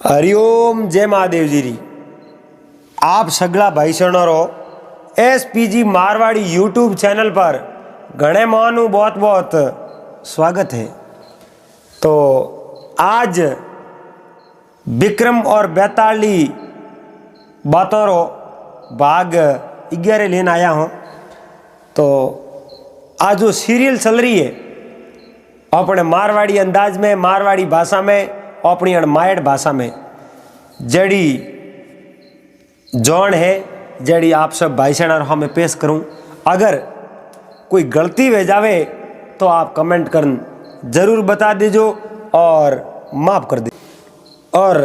हरिओम जय महादेव जी री। आप सगला भाई सणोरो SPG मारवाड़ी यूट्यूब चैनल पर घणे मानू बहुत बहुत स्वागत है। तो आज विक्रम और बेताली बातों रो भाग 11 लेने आया हूँ। तो आज जो सीरियल चल रही है अपने मारवाड़ी अंदाज में, मारवाड़ी भाषा में, अपनी अणमायड़ भाषा में, जड़ी जौन है जड़ी आप सब भाई सैना हमें पेश करूं। अगर कोई गलती हो जावे तो आप कमेंट कर जरूर बता दीजो और माफ़ कर दे। और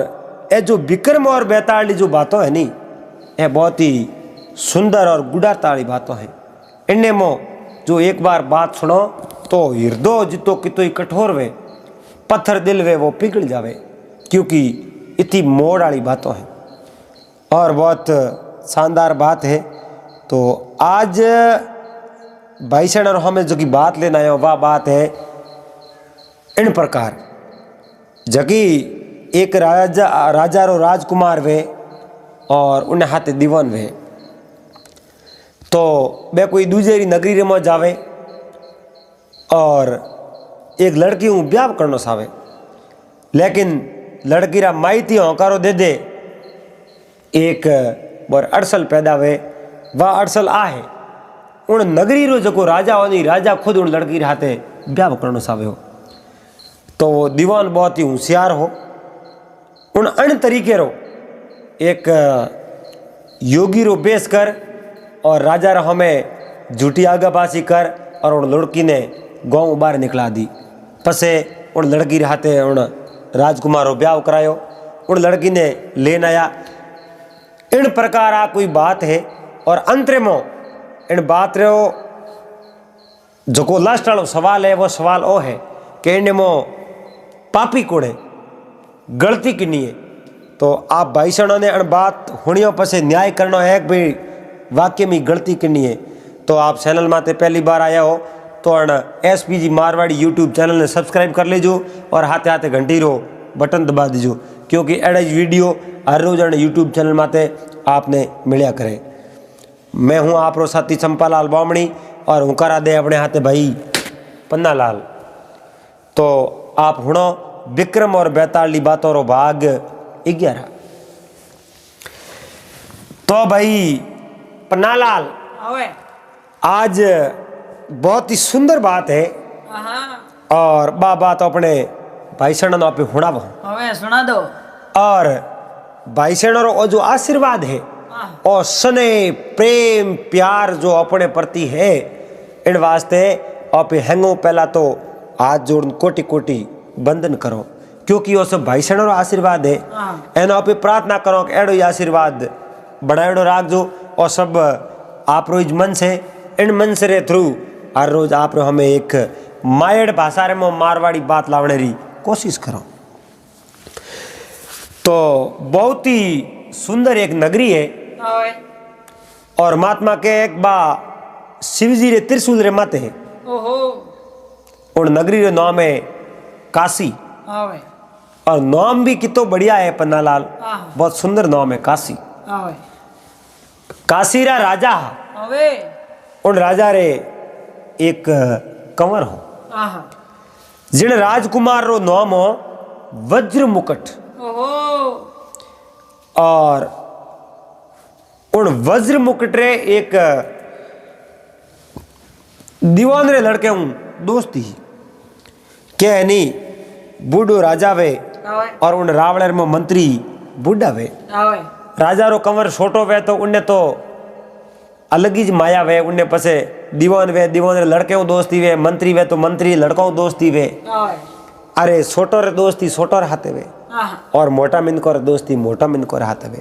ये जो विक्रम और बेताली जो बातों है नी, ये बहुत ही सुंदर और गुड़ाता वाली बातों हैं। इनने मो जो एक बार बात सुनो तो हृदय जितो कितो ही कठोर वे, पत्थर दिल वे वो पिघल जावे, क्योंकि इतनी मोड़ वाली बातों हैं और बहुत शानदार बात है। तो आज भाई सैन हमें जो की बात लेना है वह बात है इन प्रकार। जकी एक राजा रो राजकुमार वे और उन्हें हाथे दीवान वे। तो बे कोई दूसरी नगरी में जावे और एक लड़की हूँ ब्याह करना सावे, लेकिन लड़की रा माइती होकारो दे दे एक बार अड़सल पैदा वे। वह अड़सल आ है उन नगरी रो जो राजा होनी, राजा खुद उन लड़की हाथे ब्याह करना सावे हो। तो वो दीवान बहुत ही होशियार हो, उन अन तरीके रो एक योगी रो बेस कर और राजा रो हमें झूठी आगाबाजी कर और उन लड़की ने गाँव बाहर निकला दी। पसे उन लड़की हाथे उन राजकुमार रो ब्याह करायो, उन लड़की ने लेन आया। इन प्रकार आ कोई बात है और अंतरे में इन बात रो जो लास्ट वालो सवाल है वो सवाल ओ है कि इन मो पापी कोड़े गलती किनी है। तो आप भाई सणों ने इन बात हुणियों पसे न्याय करना है कि भाई वाक्य में गलती किनी है। तो आप चैनल माते पहली बार आया हो तो SPG मारवाड़ी यूट्यूब चैनल ने सब्सक्राइब कर लीजो और हाथे हाथे घंटी रो बटन दबा दीजो, क्योंकि एडा वीडियो हर रोज यूट्यूब चैनल माते आपने मिलिया करे। मैं हूँ आप रो साथी चंपालाल बामणी और हूँ करा दे अपने हाथे भाई पन्ना लाल। तो आप हुणो विक्रम और बेताली बातों रो भाग 11। तो भाई पन्ना लाल आज बहुत ही सुंदर बात है और बा बात अपने भाई सैन आप हुणाव सुना दो। और भाई सैन रो जो आशीर्वाद है और स्नेह प्रेम प्यार जो अपने प्रति है, इन वास्ते आप हैंगो पहला तो हाथ जोड़ कोटि कोटि बंधन करो, क्योंकि वो सब भाई सैन रो आशीर्वाद है। एनो आप प्रार्थना करो कि एडो आशीर्वाद बनाएड़ो राखजो और सब आप रोज मन से इन मन से रे थ्रू हर रोज आप हमें एक मायड़ भाषा रे में मारवाड़ी बात लावने री कोशिश करो। तो बहुत ही सुंदर एक नगरी है और महात्मा के एक बा शिवजी रे त्रिशूल रे माते है। उन नगरी रे नाम है काशी और नाम भी कितो बढ़िया है पन्ना लाल, बहुत सुंदर नाम है काशी। काशी रा राजा उन राजा रे एक कंवर हो जिन राजकुमार रो नाम हो वज्र मुकुट। और उन वज्र मुकुट रे एक दीवान रे लड़के हूँ दोस्ती क्या नहीं बूढ़ो राजा वे और उन रावण में मंत्री बूढ़ा वे। राजा रो कंवर छोटो वे तो उन्हें तो अलग ही माया वे, उन्हें पसे दीवान वे, दीवान रे लड़के दोस्ती वे, मंत्री वे तो मंत्री लड़कों दोस्ती वे। अरे छोटो रे दोस्ती छोटो रे हाथे वे और मोटा मिनको रे दोस्ती मोटा मिनको रे हाथे वे।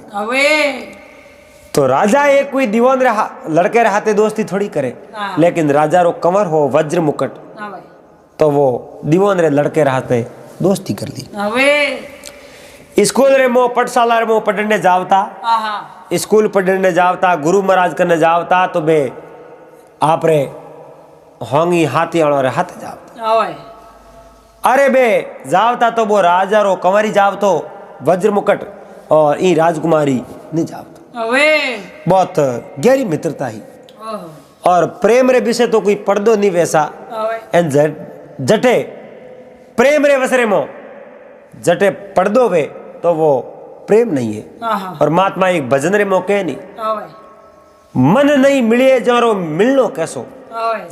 तो राजा एक कोई दीवान रे लड़के रे हाथे दोस्ती थोड़ी करे, लेकिन राजा रो कंवर हो वज्र मुकुट तो वो दीवान रे लड़के रे हाथे दोस्ती कर ली। स्कूल रे मो पाठशाला रे मो पढ़ने जावता, स्कूल पढ़ने जावता, गुरु महाराज करने जावता तो बे आप रे होंगी हाथी आलो रे हाथे जावता। अरे बे जावता तो वो राजा रो कंवरी जावतो वज्र मुकुट और ई राजकुमारी नहीं जावतो। बहुत गहरी मित्रता ही और प्रेम रे विषय तो कोई पर्दो नहीं वैसा एन जटे प्रेम रे वसरे मो जटे पर्दो वे तो वो प्रेम नहीं है। और महात्मा एक भजन रे मो कह नहीं मन नहीं मिले जरो मिलनो कैसो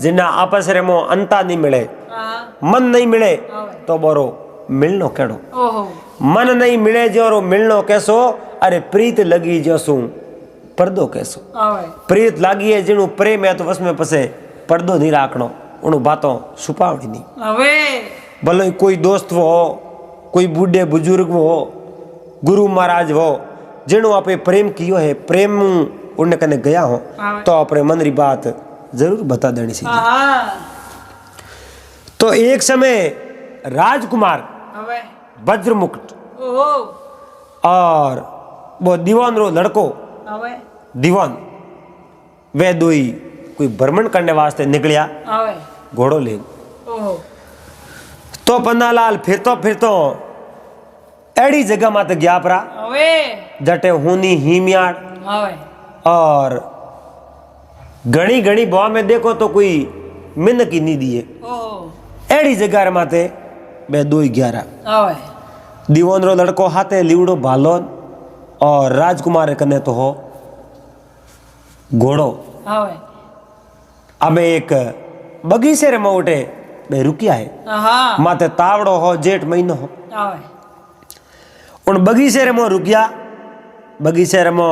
जिन्ना आपस रे मो अंता नहीं मिले मन नहीं मिले तो बोरो मिलनो केड़ो मन नहीं मिले जरो मिलनो कैसो अरे प्रीत लगी जसू पर्दो कैसो प्रीत लागी है जिनु प्रेम है तो बस में पसे पर्दो नहीं राखनो उन बातों छुपावनी नहीं भले कोई दोस्त वो कोई बूढ़े बुजुर्ग वो गुरु महाराज वो जिनु आपे प्रेम कियो है प्रेम उन्हें कने गया हो तो अपने मन री बात जरूर बता देनी चाहिए। तो एक समय राजकुमार वज्र मुकुट और वो दीवान रो लड़को दीवान वे दोई कोई भ्रमण करने वास्ते निकलिया घोड़ो ले। तो पन्नालाल फिरतो एड़ी जगह माते गया परा जटे हुनी हीमियाड़ और घणी घणी बुआ में देखो तो कोई मिन की नी दिए एड़ी जगह माते बे 2-11 दीवान रो लड़को हाथे लीवड़ो भालोन और राजकुमार कने तो हो घोड़ो। अबे एक बगीचे रे मोटे बे रुकिया है माते तावड़ो हो जेठ महीनो हो उन बगीचे रे मो रुकिया बगीचे रे मो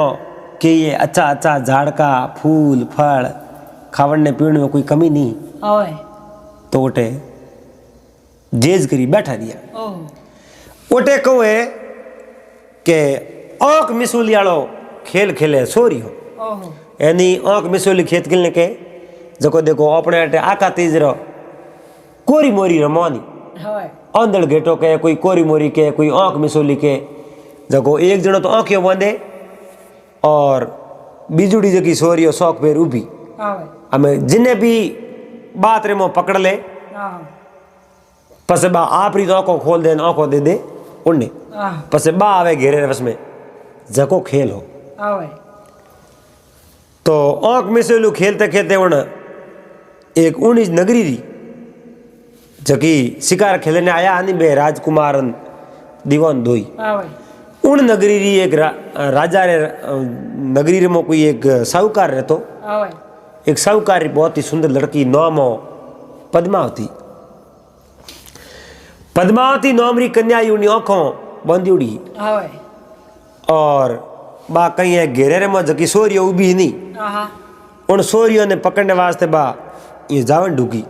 कि ये अच्छा अच्छा झाड़ का फूल फल खावड़ने पीने में कोई कमी नहीं तो उठे जेज करी बैठा दिया उठे कहे के आँख मिसूली आलो खेल खेले सोरी हो यानी आँख मिसूली खेत खेलने के जको देखो अपने अटे आका तेज रो कोरी मोरी रमोनी अंदर घेटो के कोई कोरी मोरी के कोई आँख मिसूली के जको एक जनो तो आँखें बांधे और बिजुड़ी जकी सोरी शौक पेर उभी हमें जिन्हें भी बात रे मो पकड़ ले पसे बा आप री आंखों खोल दे आंखों दे दे उन्ने पसे बा आवे घेरे रस में जको खेल हो तो आंख में से खेलते खेलते उन एक उन्नीस नगरी री जकी शिकार खेलने आया आनी बे राजकुमार दीवान दोई उन नगरी री एक राजा रे नगरी रे मो कोई एक साहूकार रहतो एक साहूकार बहुत ही सुंदर लड़की नाम हो पद्मावती पद्मावती नाम री कन्या उनी आंखों बंदी उड़ी और बा कहीं है घेरे रे मो जकी सोरियो उभी नहीं उन सोरियो ने पकड़ने वास्ते बा ये जावन ढूकी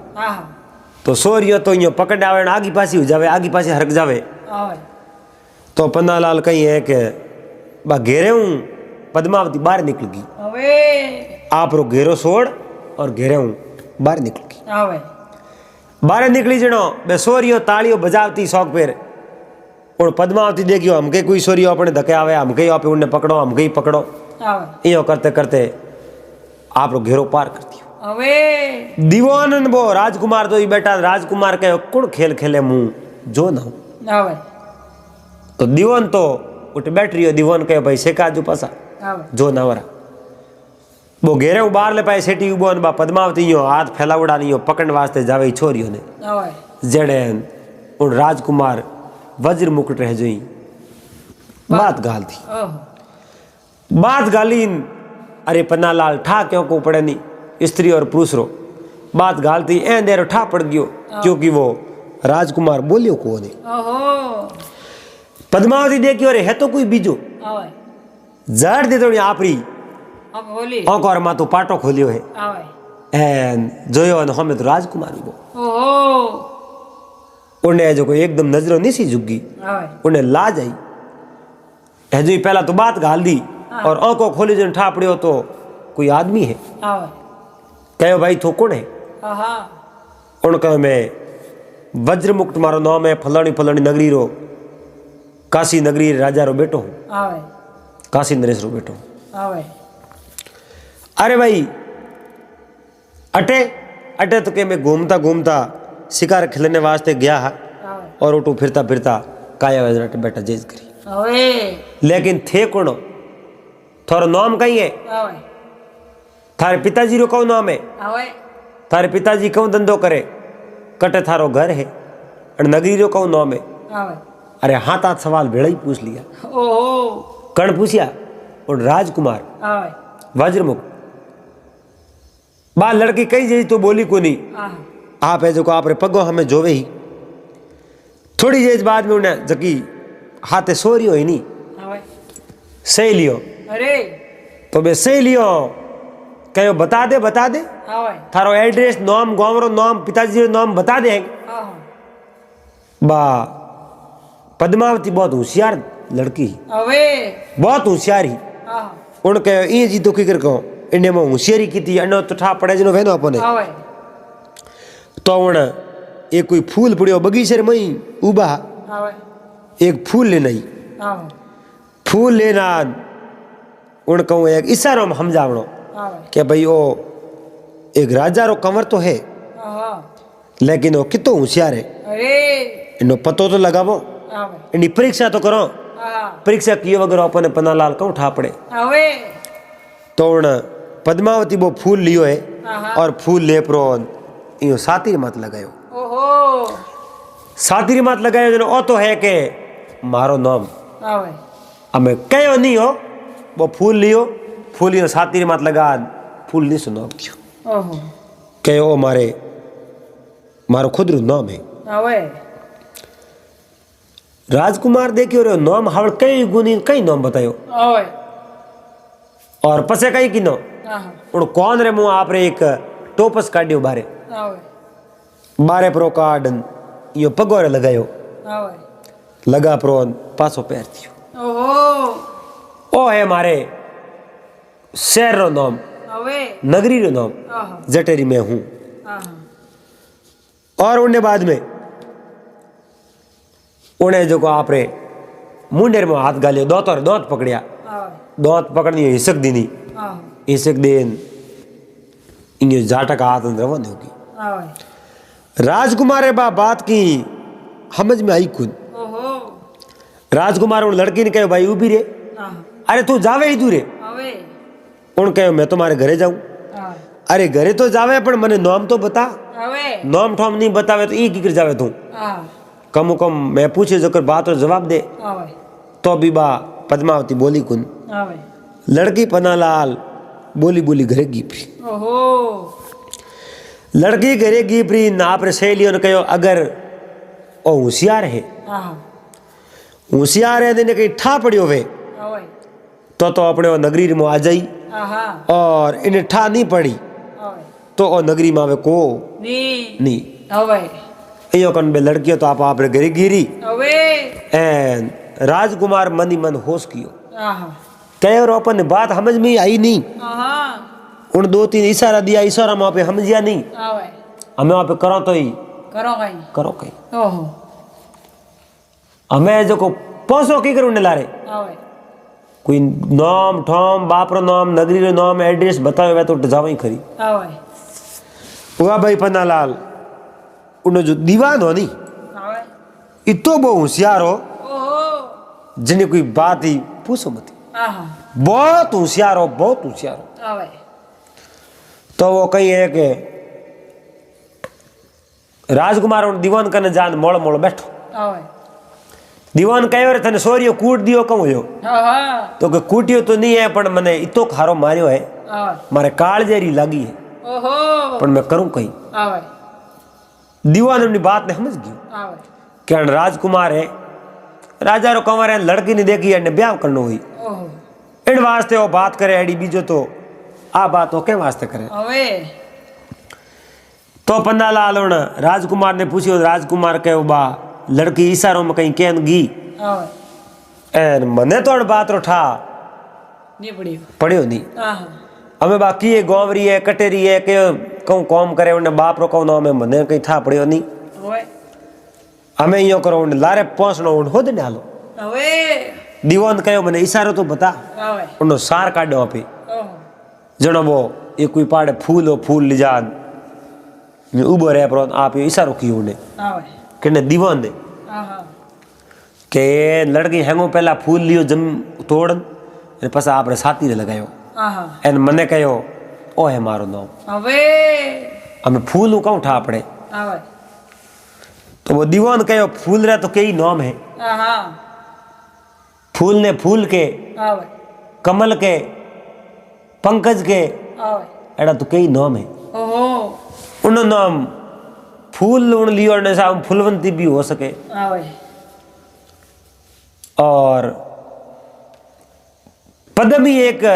तो सोरियो तो यो पकड़ने आवे आगी पासी हो जावे आगी पासी हरक जावे तो पन्नालाल कहीं है कि बा घेरे हूँ पद्मावती बाहर निकल गई आप रो घेरो छोड़ और घेरे हूँ बाहर निकल गई बाहर निकली जनो बे सोरियो तालियों बजावती शौक पेर और पद्मावती देखियो हमके कोई सोरियो अपने धके आवे हमके आप उन्हें पकड़ो हमके ही पकड़ो यो करते करते आप रो घेरो पार कर दियो दीवान वो राजकुमार तो ही बेटा राजकुमार के कुण खेल खेले मुंह जो ना हो तो दीवान तो उठ बैठ रही हो दीवान कहे भाई सेका जो पसा जो ना वरा वो घेरे बाहर ले पाए सेठी उबो बा पद्मावती यो हाथ फैलावड़ा नहीं हो पकड़ने वास्ते जावे छोरियो ने जड़े उन राजकुमार वज्र मुकुट रह जोई बात गाल थी बात गाली अरे पन्नालाल ठा क्यों को पड़े नहीं स्त्री और पुरुष रो बात गालती ए देर ठा पड़ गयो क्योंकि वो राजकुमार बोलियो को ने पद्मावती देखियो अरे है तो कोई बीजो जड़ दे तो आपरी आंख और मातो पाटो खोलियो है एन जोयो ने हमें तो राजकुमारी बो उन्हें जो कोई एकदम नजरों नहीं सी झुकी उन्हें ला जाई है जो पहला तो बात गाल दी और आंखों खोली जो ठा पड़ियो तो कोई आदमी है कहो भाई थो कौन है उन कहो मैं वज्र मुकुट मारो नाम है फलानी फलानी नगरी रो काशी नगरी राजा रो बेटो हूँ काशी नरेश रो बेटो अरे भाई अटे अटे तो के मैं घूमता घूमता शिकार खेलने वास्ते गया है और उठो फिरता फिरता काया वजराटे बेटा जेज करी હવે लेकिन थे कौन थारो नाम कई है હવે थारे पिताजी रो कौन नाम है હવે थारे पिताजी कौन धंधो करे कटे थारो घर है और नगरी रो कौन नाम है હવે अरे हाँ तात सवाल भेड़ा ही पूछ लिया ઓહો कण पूछिया और राजकुमार હવે वज्रमुख बा लड़की कई जई तो बोली को नहीं આહા आप है जो आप रे पगो हमें जोवे ही थोड़ी देर बाद में उन्हें जकी हाथे सो रही हो ही नहीं હવે सही लियो અરે तो बे सही लियो कहो बता दे હવે थारो एड्रेस नाम गाँव रो नाम पिताजी रो नाम बता दे આહા बा पद्मावती बहुत होशियार लड़की હવે बहुत होशियार ही આહા उन कहो ये जी तो की कर कहो इन्हें में होशियारी की थी अनो तो ठा पड़े जनो वेनो अपने હવે तो उन एक कोई फूल पड़ियो बगीचे में उबा હવે एक फूल लेना ही આહા फूल लेना उन कहूँ एक इशारों में समझावणो હવે कि भाई वो एक राजा रो कंवर तो है આહા लेकिन वो कितो होशियार है અરે इनो पतो तो लगावो હવે इनी परीक्षा तो करो આહા परीक्षा किए वगैरह अपने पन्नालाल कहूँ ठा पड़े હવે तो उन पद्मावती वो फूल लियो है આહા और फूल ले प्रो इयो सातिर मत लगायो ઓહો सातिर मत लगायो जनो ओ तो है के मारो नाम હવે हमें कहो नहीं हो वो फूल लियो फूल यो सातिर मत लगा फूल नहीं सुनो ઓહો कहो ओ मारे मारो खुद रू नाम है હવે राजकुमार देखियो रे नाम हवड़ कई गुनी कई नाम बतायो હવે और पसे कई किनो આહા उन कौन रे मुँह आप रे एक टोपस काढ़ियो बारे હવે बारे प्रो कार्ड यो पगोरे लगायो હવે लगा प्रो पासो पैर थियो ઓહો ओ है मारे शहर रो नाम હવે नगरी रो नाम આહા जटेरी में हूँ આહા और उन्हें बाद में उन्हें जो को आप रे मुंडेर में हाथ गालियो दांत पकड़िया હવે दांत पकड़नी हिसक दीनी આહા हिसक देन इंगे जाटक हाथ अंदर रवन होगी હવે राजकुमार बा बात की समझ में आई खुद ઓહો राजकुमार उन लड़की ने कहो भाई उभी रे આહા अरे तू जावे ही दूरे હવે उन कहो मैं तुम्हारे घरे जाऊं આહા अरे घरे तो जावे पर मने नाम तो बता હવે नाम ठोम नहीं बतावे तो ई की कर जावे तू આહા कम कम मैं पूछे जो कर बात और जवाब दे હવે तो भी बा पद्मावती बोली कुन હવે लड़की पन्नालाल बोली बोली घरे गीपरी ઓહો लड़की घरे गीपरी नाप रे सहेलियों ने कहो अगर ओ होशियार है આહા होशियार है ने कहीं ठा पड़ियो वे હવે तो अपने वो नगरी में आ जाई આહા और इन्हें ठा नहीं पड़ी હવે तो ओ नगरी में आवे को ની नहीं હવે यो कन बे लड़कियों तो आप रे घरे गिरी હવે एन राजकुमार मन ही मन होश कियो આહા कहो रो अपन बात समझ में आई नहीं આહા उन दो तीन इशारा दिया इशारा में आप समझिया नहीं હવે हमें वहाँ पे करो तो ही કરો કઈ करो कहीं ઓહો हमें जो को पहुंचो की करूँ लारे હવે कोई नाम ठोम बाप रो नाम नगरी रो नाम एड्रेस बताओ वे तो जाओ ही खरी હવે हुआ भाई पन्नालाल उन जो दीवान हो नहीं હવે इतो बहुत होशियार हो ઓહો जिन्हें कोई बात ही पूछो मत આહા बहुत होशियार हो बहुत होशियार हो હવે तो वो कहीं है कि राजकुमार उन दीवान करने जान मोड़ मोड़ बैठो હવે दीवान कहो रे थने सोरियो कूट दियो कहूँ यो આહા तो के कूटियो तो नहीं है पर मैंने इतो खारो मारियो है હવે मारे काल जेरी लगी है ઓહો पर मैं करूँ कहीं હવે दीवान अपनी बात ने समझ गयो હવે क्या राजकुमार है राजा रो कंवर है लड़की ने देखी है ब्याह करनो हुई ઓહો इन वास्ते वो बात करे एडी बीजो तो आ बात वो के वास्ते करे હવે तो पन्नालाल उन राजकुमार ने पूछियो राजकुमार कहो बा लड़की इशारों में कहीं केन गी હવે एन मने तो बात रो ठा નીપડ્યું पढ़ियो नहीं આહા हमें बाकी है गोवरी है कटेरी है के कहूँ कौम करे उन्हें बाप रो कहूँ हमें मने कहीं ठा पड़ियो नहीं હવે हमें यो करो उन्हें लारे पहुंचनो उन खुद डालो હવે दीवान कहो मैंने इशारो तो बता હવે उन्हें सार काटो पे ઓહો जनो वो एक कोई पाड़े फूल हो फूल लिजान उबो रहे पर आप इशारो कियो उन्हें હવે कहने दीवान ने આહા કે લડકી હેંગો પહેલાં ફૂલ લ્યો જમ તોડ અને પછી આપણે સાતીને લગાવ્યો આહા એને મને કહ્યો ઓ હે મારો નામ હવે અમે ફૂલ કહું ઠા આપણે આવે તો वो दीवान कहो फूल रहा तो कई नाम है આહા फूल ने फूल के આવે कमल के पंकज के આવે एड़ा तो कई नाम है ઓહો उन नाम फूल उन लियो ने सा फूलवंती भी हो सके આવે और पद्मी एक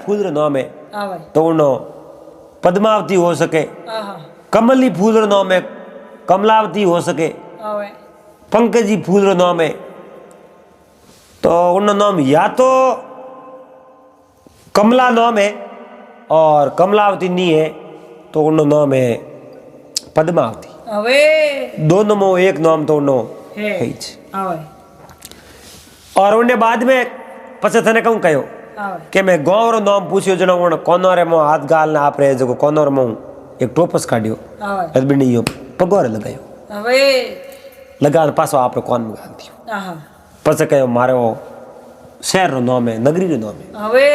फूल रो नाम है આવે तो उनो पद्मावती हो सके આહા कमली फूल रो नाम है कमलावती हो सके આવે पंकजी फूल रो नाम है तो उन नाम या तो कमला नाम है और कमलावती नहीं है तो उन नाम है पद्मावती હવે दोनों में एक नाम तो उनो હે है જ. આવે और उन्हें बाद में पछे थने कहूँ कहो આવે कि मैं गाँव रो नाम पूछ्यो जनो उन कोनोरे मो हाथ गाल ने आप रहे जो कोनोर मो एक टोपस काढ़ियो આવે हस्बैंड यो पगोरे लगायो હવે लगान पासो आप कौन में गाल दियो આહા पछे कहो मारो शहर रो नाम है नगरी रो नाम है હવે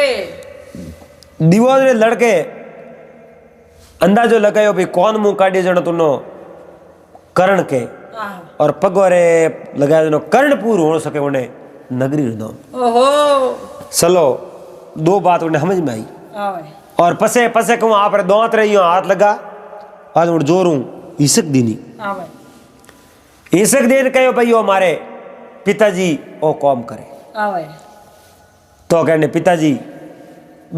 दीवार ने लड़के अंदाजो लगायो भाई कौन मुंह काढ़ियो जनो तुनो कर्ण के આહા और पगोरे लगायो जनो कर्णपुर हो सके उन्हें नगरी रो नाम ઓહો चलो दो बात उन्हें समझ में आई આવે और पसे पसे कहूँ आप रे दोत रही हो हाथ लगा आज उड़ जोरूं ईसक दीनी આવે ईसक दिन कहो भाई ओ मारे पिताजी ओ कॉम करे આવે तो कहने पिताजी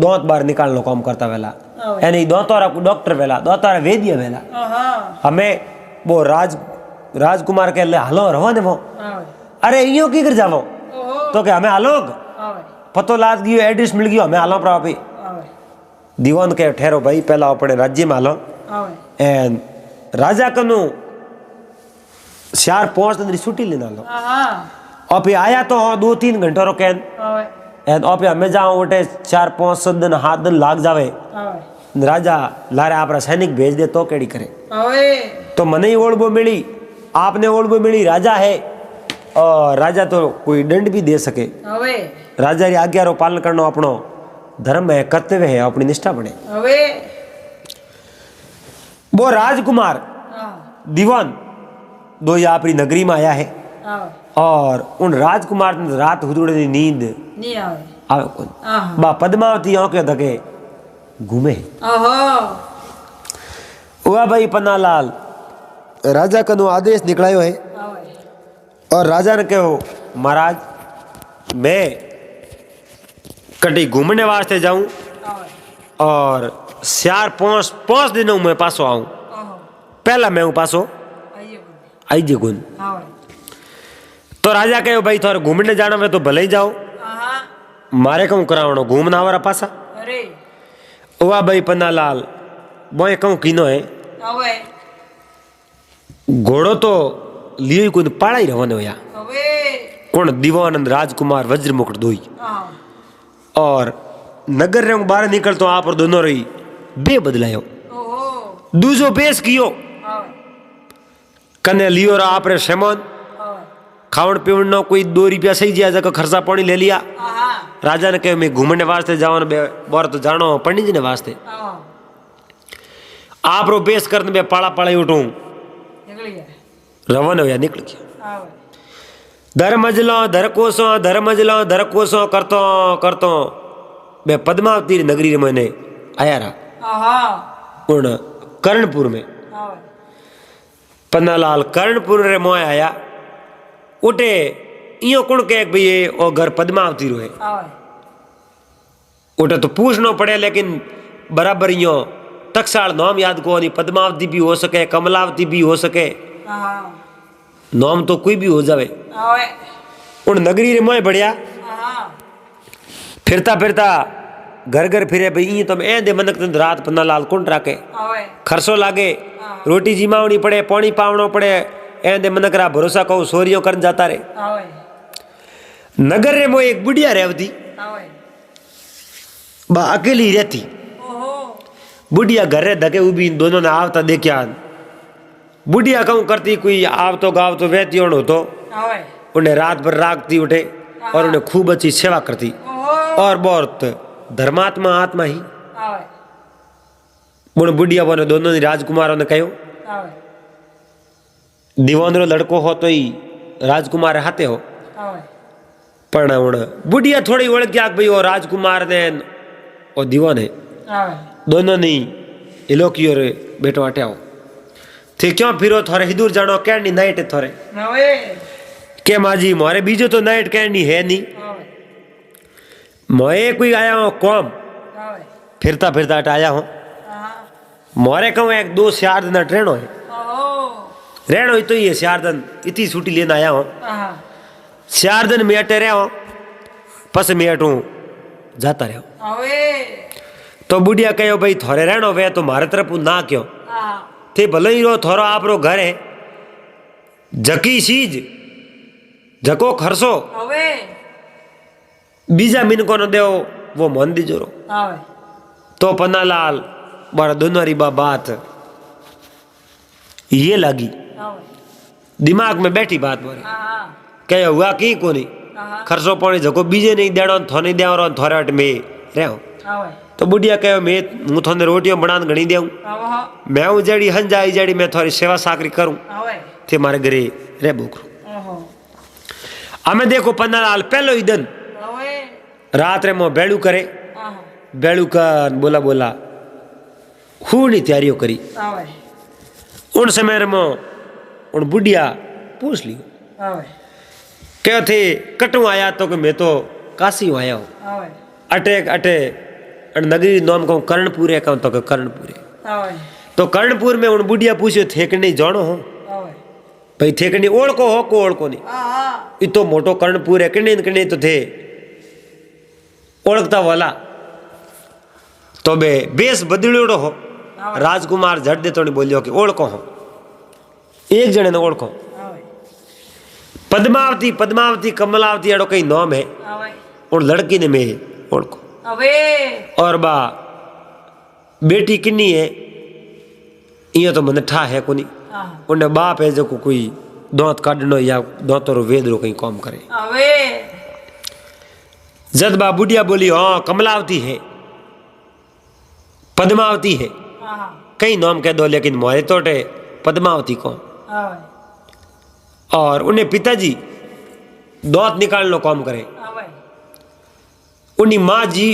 दोत बार निकालनो काम करता वेला આવે यानी दोतोरा डॉक्टर वेला दोतोरा वैद्य वेला આહા हमें वो राजकुमार के ले हलो रहो ने वो આવે अरे इयो की कर जावो ઓહો तो के हमें हलोग આવે पतो लाग गयो एड्रेस मिल गयो हमें हलो प्रापी આવે दीवान के ठहरो भाई पहला अपने राज्य में हलो આવે एंड राजा कनु 4-5 दिन की छुट्टी लेना लो આહા और फिर आया तो 2-3 घंटे रो कैन આવે एंड और फिर हमें जाओ उठे 4-5 दिन 7 दिन लाग जावे આવે राजा लारे आपरा सैनिक भेज दे तो केड़ी करे હવે तो मने ही ओढ़बो मिली आपने ओढ़बो मिली राजा है और राजा तो कोई दंड भी दे सके હવે राजा री आज्ञा रो पालन करनो अपनो धर्म है कर्तव्य है अपनी निष्ठा बने હવે वो राजकुमार હા दीवान दो ये अपनी नगरी में आया है આવે और उन राजकुमार ने रात हुदुड़े नी नींद ની આવે आवे कोन આહા बा पद्मावती आंखें धके घूमे ઓહો हुआ भाई पन्नालाल राजा कनु आदेश निकलायो है આવે और राजा ने कहो महाराज मैं कटी घूमने वास्ते जाऊं આવે और 4-5 दिनों में पासो आऊं ઓહો पहला मैं हूं पासो આઈએ आई जे गुन આવે तो राजा कहो भाई थोड़े घूमने जाना में तो भले ही जाओ આહા मारे कहूँ करावनो घूमना वाला पासा અરે हुआ भाई पन्नालाल बोए कहूँ कीनो है આવે घोड़ो तो लियो कोई पाड़ा ही रवाने होया હવે कौन दीवानंद राजकुमार वज्र मुकुट धोई આહા और नगर रे बाहर निकलतो आप और दोनों रही बे बदलायो ઓહો दूजो पेश कियो આવે कने लियो रा आप रे सेमन આવે खावण पीवण नो कोई 2 रुपया सही जिया जका खर्चा पानी ले लिया આહા राजा ने कहे मैं घूमने वास्ते जावन बे बार तो जानो पंडित जी ने वास्ते આહા आप रो पेश करने बे पाड़ा पाड़ा उठूं નીકળી ગયા रवाना होया निकल गया આવે धर्मजलो धरकोसो करतो करतो बे पद्मावती नगरी रे मैंने आया रहा આહા उन कर्णपुर में આવે पन्नालाल कर्णपुर रे मोय आया उठे इयो कुण के भाई ये ओ घर पद्मावती रो है આવે उठे तो पूछनो पड़े लेकिन बराबर इयो टकसाल नाम याद को नहीं पद्मावती भी हो सके कमलावती भी हो सके આહા नाम तो कोई भी हो जावे આવે उन नगरी रे मोय बढ़िया આહા फिरता फिरता घर घर फिरे भाई इं तो ए दे मनक तन रात पन्नालाल कुंड राखे આવે खर्चो लागे रोटी जिमावनी पड़े पानी पावनो पड़े ए दे मनक रा भरोसा कहूँ सोरियों कर जाता रे આવે नगर रे मोय एक बुढ़िया रहती આવે बा अकेली रहती ઓહો बुढ़िया घर रे धके उभी दोनों ने आवता देखिया बुढ़िया कहूँ करती कोई आव तो गाव तो वहती होनो तो આવે उन्हें रात भर रागती उठे और उन्हें खूब अच्छी सेवा करती और बहुत धर्मात्मा आत्मा ही। आवे बुण बुढ़िया बोने दोनों ने राजकुमारों ने कहो आवे दीवान रो लड़को हो तो ही राजकुमार हाथे हो आवे पण उण बुढ़िया थोड़ी ओळख गया कि भाई वो राजकुमार ने और दीवान है आवे दोनों ने इलोकी और बेटो आटे आओ थे क्यों फिरो थोड़े हिदूर जानो कहनी नाइट थोड़े आवे के माजी मोरे बीजो तो नाइट कहनी है नहीं आवे मोए कोई आया हो कौम आवे फिरता फिरता अट आया हो मोरे कहूँ एक दो चार दिन ट्रेन हो रहना ही तो ये चार दिन इतनी छुट्टी लेने आया हो चार दिन मैं अटे रहा हूँ पस मैं अटू जाता रहा आवे तो बुढ़िया कहो भाई थोड़े रहना वे तो मारे तरफ ना क्यों थे भले ही रो थोरो आप रो घर है जकी चीज जको खर्चो आवे बीजा मिन को न देव वो मन दीजो रो आवे तो पन्नालाल बड़ा दोनों रिबा बात ये लगी आवे दिमाग में बैठी बात बोले हाँ कह हुआ की कोनी खर्चो पानी जको बीजे नहीं देड़ो थो नहीं दे थोड़े अट में रहो आवे तो बुढ़िया कहो मैं हूँ थोड़े रोटियों बना घनी देऊँ आवे मैं हूँ जड़ी हंजाई जड़ी मैं थोड़ी सेवा साकरी करूँ आवे थे मारे घरे रह बोकरू ओहो हमें देखो पन्नालाल पहलो ही दिन आवे रात रे मो बेड़ू करे आहा बेड़ू का बोला बोला खूनी तैयारियों करी आवे उन समय रे मो उन बुढ़िया पूछ ली आवे क्या थे कटू आया तो कि मैं तो काशी आया हूँ आवे अटे अटे नगरी नाम कहूँ कर्णपुर कहूँ तो कर्णपुर आवे तो कर्णपुर में उन बुढ़िया पूछो थे कि नहीं जानो हो आवे भाई थे कि नहीं ओळको हो को ओळको नहीं आहा इतो मोटो कर्णपुर है कि नहीं तो थे ओळखता वाला तो बे बेस बदलियोड़ो हो राजकुमार झट दे तो नहीं बोलियो कि ओळको हो एक जने ने ओळखो आवे पद्मावती पद्मावती कमलावती एड़ो कई नाम है आवे और लड़की ने मैं ओळखो अवे और बा बेटी किन्नी है इं तो मन ठा है कोनी उन्हें बाप है जो कोई दांत काटनो या दांतों वेद रो कहीं काम करे अवे जद बा बुढ़िया बोली हाँ कमलावती है पद्मावती है आहा कई नाम कह दो लेकिन मोरे तोटे पद्मावती कौन आवे और उन्हें पिताजी दांत निकालने काम करे आवे उन्हीं माँ जी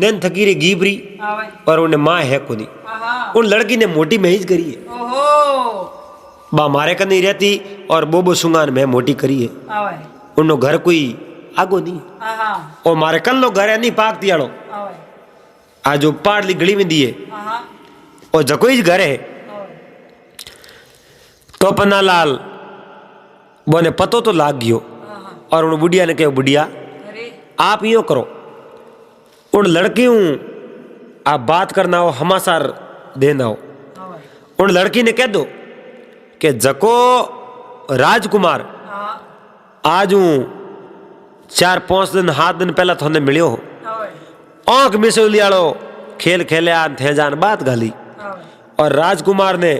नैन थकीरे गीबरी आवे और उन्हें माँ है कोनी आहा उन लड़की ने मोटी महज करी है ओहो बा मारे का नहीं रहती और बोबो सुंगान में मोटी करी है आवे उन्नो घर कोई आगो नहीं आहा और मारे कल लो घर है नहीं पाकती आड़ो आवे आज जो पाड़ली गली में दिए आहा और जकोई घर है आवे तो पन्नालाल बोने पतो तो लाग गयो आहा और उन बुढ़िया ने कहो बुढ़िया अरे आप यो करो उन लड़की हूँ आप बात करना हो हमासार देना हो आवे उन लड़की ने कह दो कि जको राजकुमार आहा आज हूँ 4-5 दिन 7 दिन पहला थोने मिलियो हो आवे आंख में से लियाड़ो खेल खेले थे जान बात गाली आवे और राजकुमार ने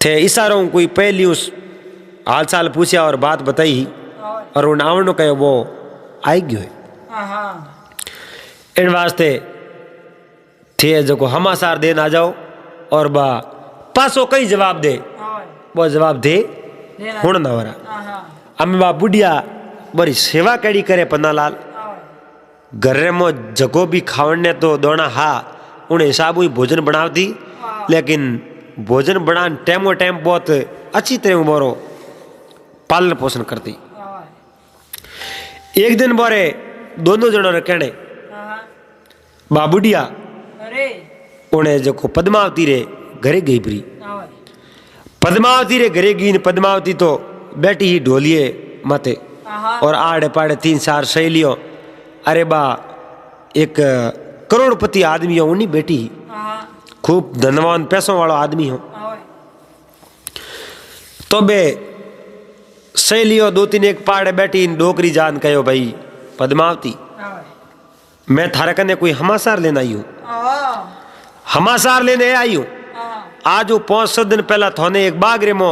थे इशारों कोई पहली उस हाल चाल पूछा और बात बताई आवे और उन आवनो कहे वो आई गयो है आहा इन वास्ते थे जो को हमासार देन आ जाओ और बा पासो कई जवाब दे आवे वो जवाब दे देना हुण ना वरा आहा अम्मे बा बुढ़िया बड़ी सेवा कड़ी करे पन्नालाल आवे घर में जगो भी खावने तो दोना हा उन हिसाब ही भोजन बनावती लेकिन भोजन बनाने टाइमो टाइम बहुत अच्छी तरह बोरो पालन पोषण करती आवे एक दिन बोरे दोनों जनों ने कहने आहा बा बुढ़िया अरे उन्हें जो को पद्मावती रे घरे गई परी आवे पद्मावती रे घरे गई पद्मावती तो बैठी ही ढोलिए माते आहा और आड़े पाड़े 3-4 सहेलियों अरे बा एक करोड़पति आदमी हो उन्हीं बेटी ही आहा खूब धनवान पैसों वाला आदमी हो आवे तो बे सहेलियों 2-3 एक पाड़े बैठी इन डोकरी जान कहो भाई पद्मावती आवे मैं थारे कने कोई हमासार लेने आई हूँ आहा हमासार लेने आई हूँ आहा आज वो 5-7 दिन पहला थोने एक बागरे मो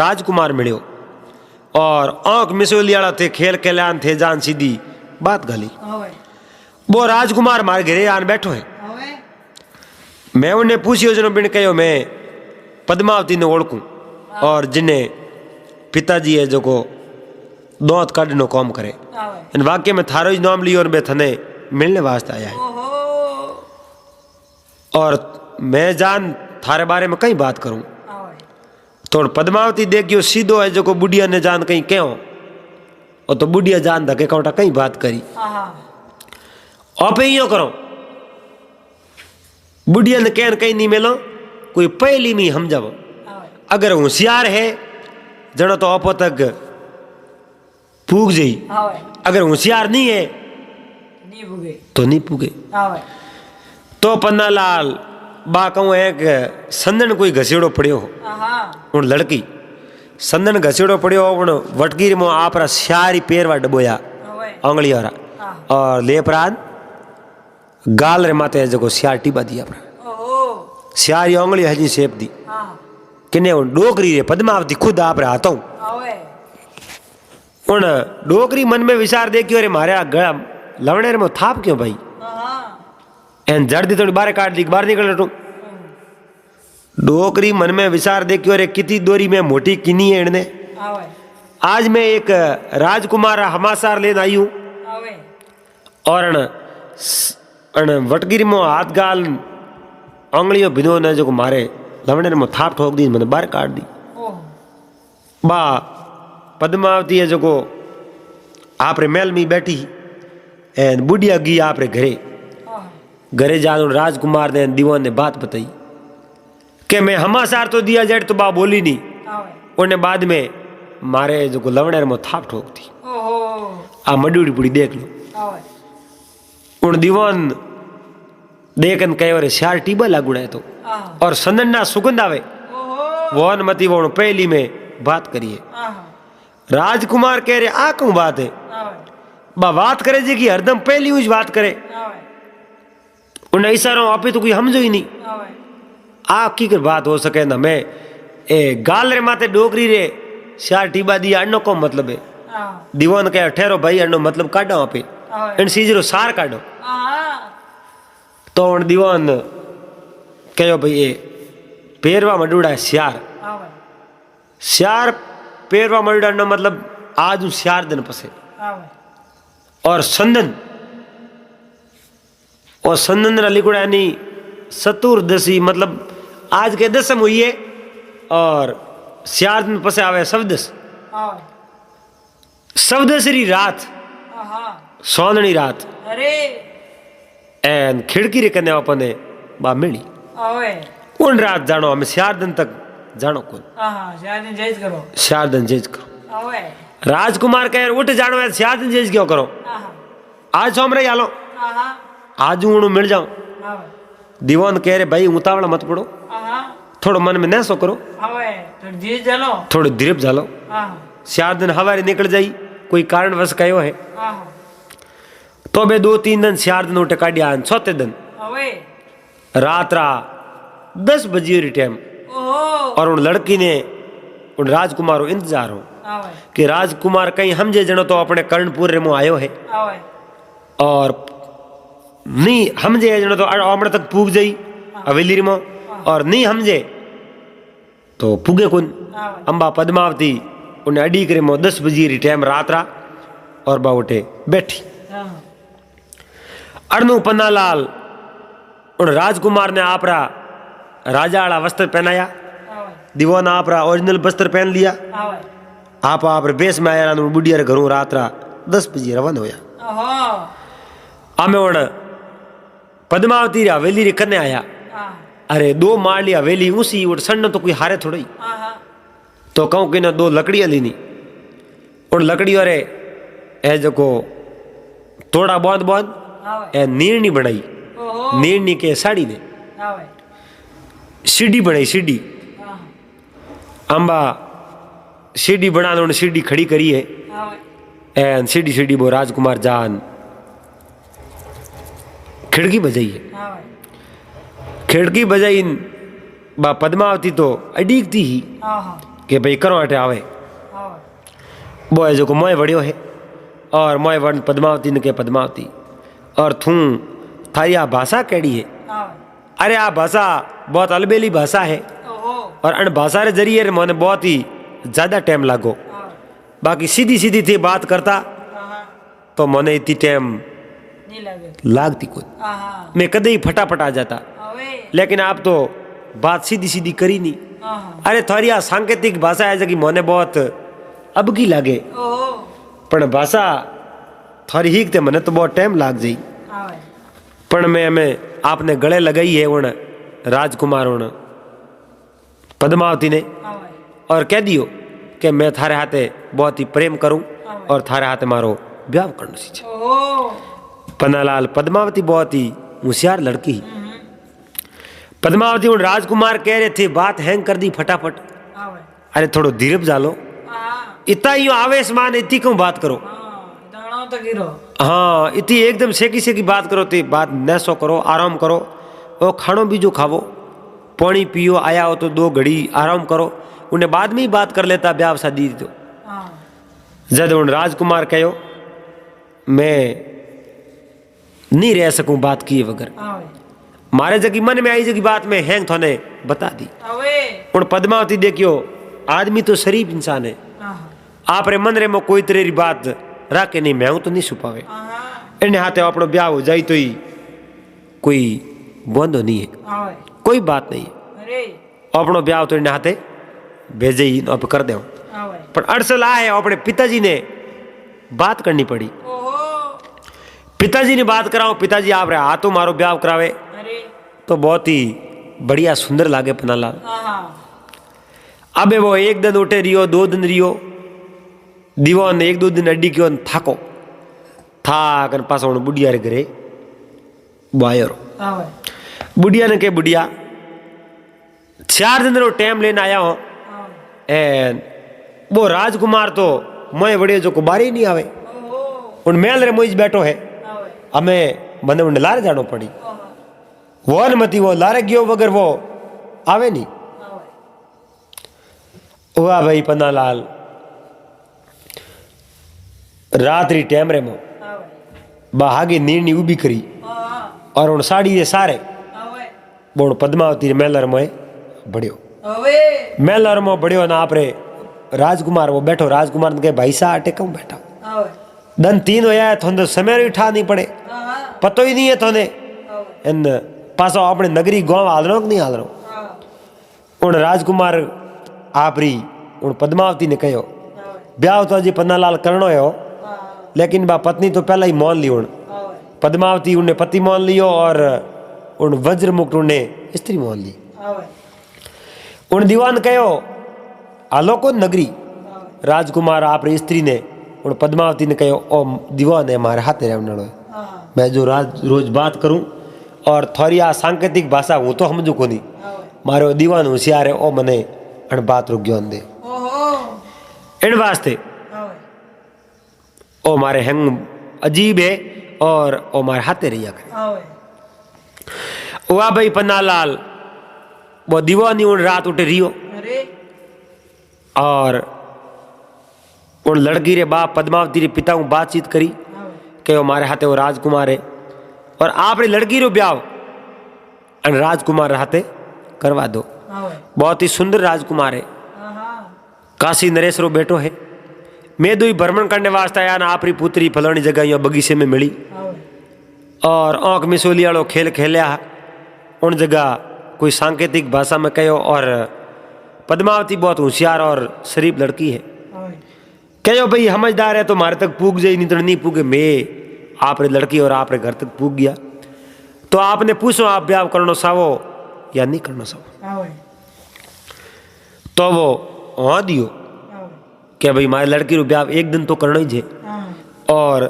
राजकुमार मिलियो और आंख मिसोली वाला थे, खेल खेलान थे, जान सीधी बात गली। હવે वो राजकुमार मारे घरे आन बैठो है। હવે मैं उन्हें पूछियो जनो बिन कहो मैं पद्मावती ने ओळखूं और जिन्हें पिताजी है जो को दौत काढ़नो काम करे। હવે इन वाक्य में थारो ही नाम लियो और मैं थने मिलने वास्ते आया है। ઓહો और मैं जान थारे बारे में कई बात करूं। હવે तो पद्मावती देखियो सीधो है जो को बुढ़िया ने जान कहीं क्यों, और तो बुढ़िया जान धके कौटा कई बात करी। આહા आप यो करो, बुढ़िया ने कहन कहीं नहीं मिलो, कोई पहली में हम जाओ। હવે अगर होशियार है जनो तो आपो तक पूग जाई, હવે अगर होशियार नहीं है ની ભૂગે तो नहीं पूगे। હવે तो पन्नालाल बा कहूँ एक संदन कोई घसीड़ो पड़ियो हो, આહા उन लड़की संदन घसीड़ो पड़ियो हो, उन वटकीर में आपरा स्यारी पेरवा डबोया હવે आंगली वाला और लेपरान गाल रे माते जो स्यार टीबा दिया अपना ઓહો स्यारी आंगली हजी सेप दी હા किने उन डोकरी रे पद्मावती खुद आप रे हाथों હવે उन डोकरी मन में विचार देखियो रे मारे आ गला लवणे रे में थाप क्यों भाई આહા एन जड़ दी थोड़ी बाहर काट दी, बाहर निकल टू डोकरी मन में विचार देखियो रे कितनी दोरी में मोटी किनी है इनने। હવે आज मैं एक राजकुमार हमासार लेन आई हूँ હવે और अण वटगिरी में हाथ गाल आंगलियों भिनो ने जो मारे लवणे में थाप ठोक दी, मैंने बाहर काट दी। ઓહો बा पद्मावती है जो को आप रे महल में बैठी एन बुढ़िया गई आप रे घरे। આહા घरे जान राजकुमार ने दीवान ने बात बताई कि मैं हमासार तो दिया जड़, तो बा बोली नहीं। હવે उन्हें बाद में मारे जो को लवणे में थाप ठोक दी। ઓહો आ मडूड़ी पुड़ी देख लो। હવે उन दीवान देखन कहे और श्यार टीबा लागुड़ा है तो આહા और संदना सुगंध आवे ઓહો वोन मती वो पहली में बात करिए। આહા राजकुमार कह रहे आ क्यों बात है, હવે बा बात करे जी कि हरदम पहली हुई बात करे। હવે उन इशारों आपे तो कोई समझो ही नहीं। હવે आ की कर बात हो सके ना, मैं ए गाल रे माते डोकरी रे श्यार टीबा दिया अण्णो को मतलब है। આહા दीवान कहे ठहरो भाई अण्णो मतलब काटो आपे હવે इन सीजरो सार काटो। આહા तो उन दीवान कहो भाई ये पेरवा मडूड़ा है श्यार, હવે श्यार पेरवा मडूड़ा नो मतलब आज हूँ श्यार दिन पसे હવે और संदन लिखुड़ा यानी चतुर्दशी मतलब आज के दसम हुई है और श्यार दिन पसे आवे सवदस। હવે सवदसरी रात આહા सोननी रात અરે एन खिड़की रे कने अपने बा मिली। હવે उन रात जानो हमें श्यार दिन तक जानो कौन આહા શાદી જઈજ કરો श्यार दिन जेज करो। હવે राजकुमार कह उठ जानो है श्यार दिन जेज क्यों करो, આહા आज सोमरे आलो આહા आज हूँ मिल जाऊं। હવે दीवान कह रहे भाई उतावला मत पड़ो, આહા थोड़ो मन में न सो करो, હવે તો જી ચાલો थोड़ी धीरज झालो। આહા श्यार दिन हवारी निकल जाई कोई कारणवश कहो है આહા तो बे 2-3 दिन श्यार दिन उठे काटिया चौथे दिन હવે रात 10 बजे री टाइम ઓહો और उन लड़की ने उन राजकुमार इंतजार हो હવે कि राजकुमार कहीं हमजे जनो तो अपने कर्णपुर रे में आयो है હવે और नहीं हमजे जनो तो अमृत तक पूग जाई हवेली में और नहीं हमजे तो पुगे कौन। હવે अंबा पद्मावती उन्हें अडी करे मो 10 बजे री टाइम रात और बा उठे बैठी। આહા अड़नू पन्नालाल उन राजकुमार ने आपरा राजा वाला वस्त्र पहनाया, હવે दीवान आपरा ओरिजिनल वस्त्र पहन लिया, હવે आप बेस में आया बुढ़िया रे घरों रात 10 बजे रवाना होया। ઓહો आमे उन पद्मावती री हवेली रे कने आया। આહા अरे 2 माली हवेली ऊंची और सन्न तो कोई हारे थोड़ी, આહા तो कहूँ कि ना 2 लकड़ियाँ लीनी उन लकड़ियों रे ए जो को थोड़ा बहुत હવે ए नीरनी बनाई, ઓહો नीरनी के साड़ी ने હવે सीढ़ी बनाई सीढ़ी। આહા अंबा सीढ़ी बना उन्होंने सीढ़ी खड़ी करी है હવે एन सीढ़ी सीढ़ी वो राजकुमार जान खिड़की बजाई है। હવે खिड़की बजाई बा पद्मावती तो अडीकती ही આહા कि भाई करो अटे आवे। હવે वो है जो को मोय वड़ियो है और मोय वर्ण पद्मावती ने के पद्मावती और थू थारी आ भाषा केड़ी है। आवे अरे आ भाषा बहुत अलबेली भाषा है ओहो और अन भाषा रे जरिए मैंने बहुत ही ज़्यादा टाइम लागो। आवे बाकी सीधी सीधी थी बात करता आहा तो मैंने इतनी टाइम नहीं लगे लागती कुछ आहा मैं कदे ही फटाफट आ जाता। आवे लेकिन आप तो बात सीधी सीधी करी नहीं। आहा अरे थोड़ी आ सांकेतिक भाषा है जो मोने बहुत अबकी लागे ओहो पण भाषा थोड़ी हीक ते मने तो बहुत टाइम लाग जाई। आवे पण मैं हमें आपने गले लगाई है उन राजकुमार उन पद्मावती ने आवे और कह दियो कि मैं थारे हाथे बहुत ही प्रेम करूं और थारे हाथे मारो ब्याह करनो सी। ओहो पन्नालाल पद्मावती बहुत ही होशियार लड़की ही। पद्मावती उन राजकुमार कह रहे थे बात हैंग कर दी फटाफट। आवे अरे थोड़ो धीरज जालो आहा इतना यूं आवेश मान इतनी क्यों बात करो। दाणो तो गिरो हाँ इतनी एकदम सेकी सेकी बात करो तो बात नैसो करो आराम करो और खानो बीजो खावो पानी पियो आया हो तो 2 घड़ी आराम करो उन्हें बाद में ही बात कर लेता ब्याह शादी तो। हाँ जद उन राजकुमार कहो मैं नहीं रह सकूं बात किए बगैर आवे मारे जगी मन में आई जगी बात में हैंग थोने बता दी। आवे उन पद्मावती देखियो आदमी तो शरीफ इंसान है आहा आप रे मन रे में कोई तरह री बात राके नहीं मैं तो नहीं छुपावे आहा इन हाथे अपनो ब्याह हो जाए तो ही कोई बंदो नहीं है आवे कोई बात नहीं है अरे अपनो ब्याह तो इन हाथे भेजे ही अब कर दे। आवे पर अड़सल आ है अपने पिताजी ने बात करनी पड़ी। ओहो पिताजी ने बात कराओ पिताजी आप रे हाथों मारो ब्याह करावे अरे तो बहुत ही बढ़िया सुंदर लागे पन्नालाल। आहा अबे वो 1 दिन उठे रियो 2 दिन रियो दीवान 1-2 दिन अड्डी क्यों थाको थाक पास बुढ़िया रे घरे बायर आवे बुढ़िया ने के बुढ़िया 4 दिन रो टाइम लेने आया हो आवे एन वो राजकुमार तो मोए बड़े जो को बारी नहीं आवे ओहो उन मेल रे मोइज बैठो है आवे हमें मने उन लारे जानो पड़ी ओहो वो अनुमति वो लारे गयो बगैर वो आवे नहीं। आवे हुआ भाई पन्नालाल रात्रि टाइम रे मो आवे बाहागी नींद उभी करी आहा और उन साड़ी ये सारे आवे बोण पद्मावती रे मेलर मोए बढ़ियो आवे मेलर मो बढ़ियो ना आपरे राजकुमार वो बैठो राजकुमार ने कहे भाई सा अटे क्यों बैठा आवे दन 3 होया है थोंदे समय उठा नहीं पड़े आहा पतो ही नहीं है थोने आवे इन पासो अपने नगरी गांव हालनो कि नहीं हालनो। आहा उन राजकुमार आपरी उन पद्मावती ने कहो आवे ब्याह तो अजी पन्नालाल करनो है हो आहा लेकिन बा पत्नी तो पहला ही मान ली उन आवे पद्मावती उन्हें पति मान लियो और उन वज्र मुकुट उन्हें स्त्री मान ली। आवे उन दीवान कहो आलो को नगरी आवे राजकुमार आप रे स्त्री ने उन पद्मावती ने कहो ओ दीवान है हमारे हाथ रहने है आहा मैं जो रोज बात करूं और थोड़ी आ सांकेतिक भाषा हूँ तो समझू को नहीं आवे मारो दीवान होशियार है ओ मने अण बात रो ज्ञान दे ओहो इन वास्ते आवे ओ मारे हंग अजीब है और ओ मारे हाथे रहिया करे। आवे वाह भाई पन्नालाल वो दीवानी उन रात उठे रियो अरे और उन लड़की रे बाप पद्मावती रे पिता हूँ बातचीत करी आवे कि हमारे हाथे वो राजकुमार है और आप रे लड़की रो ब्याह अन राजकुमार हाथे करवा दो। आवे बहुत ही सुंदर राजकुमार है आहा काशी नरेश रो बेटो है मैं दो ही भ्रमण करने वास्ते आया ना आपरी पुत्री फलानी जगह यहाँ बगीचे में मिली आवे और आँख मिसोली वालों खेल खेलिया उन जगह कोई सांकेतिक भाषा में कहो और पद्मावती बहुत होशियार और शरीफ लड़की है आवे कहो भाई समझदार है तो हमारे तक पूग जाए नहीं तो नहीं पूगे मैं आप रे लड़की और आप रे घर तक पूग गया तो आपने पूछो आप ब्याह करना चाहो या नहीं करना चाहो आवे तो वो हाँ दियो आवे कि भाई हमारी लड़की रो ब्याह 1 दिन तो करना ही है आहा और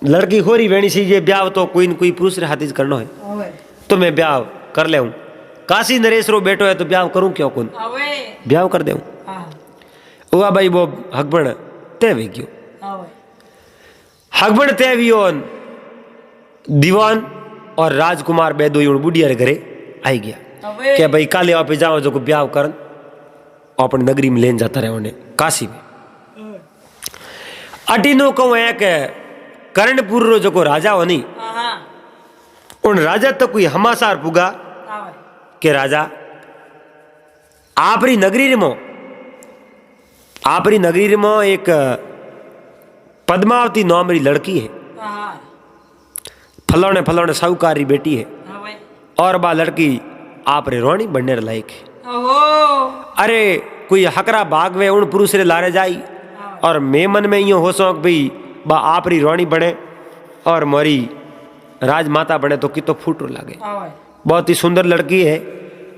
लड़की होरी वेणी सी जे ब्याह तो कोई न कोई पुरुष रे हाथी करना है आवे तो मैं ब्याह कर ले हूँ काशी नरेश रो बेटो है तो ब्याह करूँ क्यों कौन आवे ब्याह कर दे आहा हुआ भाई वो हकबण तय वे गयो आवे हकबण तय वियो दीवान और राजकुमार बेदो यूं बुढ़िया रे घरे आई गया आवे कि भाई काले वापस जाओ जो को ब्याह करन अपनी नगरी में लेन जाता रहे उन्हें काशी में अटीनो कहूँ है कि कर्णपुर रो जो राजा हो नी हाँ उन राजा तो कोई हमासार पुगा हाँ के राजा आपरी नगरी में एक पद्मावती नाम री लड़की है हाँ फलाने साहूकारी बेटी है हाँ भाई और बा लड़की आप रे रोणी बनने रे लायक है। ओहो अरे कोई हकरा भाग वे उन पुरुष रे लारे जाई और मैं मन में यो हो सो भाई बा आप री रोणी बने और मोरी राजमाता बने तो कितो फूटो लागे। हाँ भाई बहुत ही सुंदर लड़की है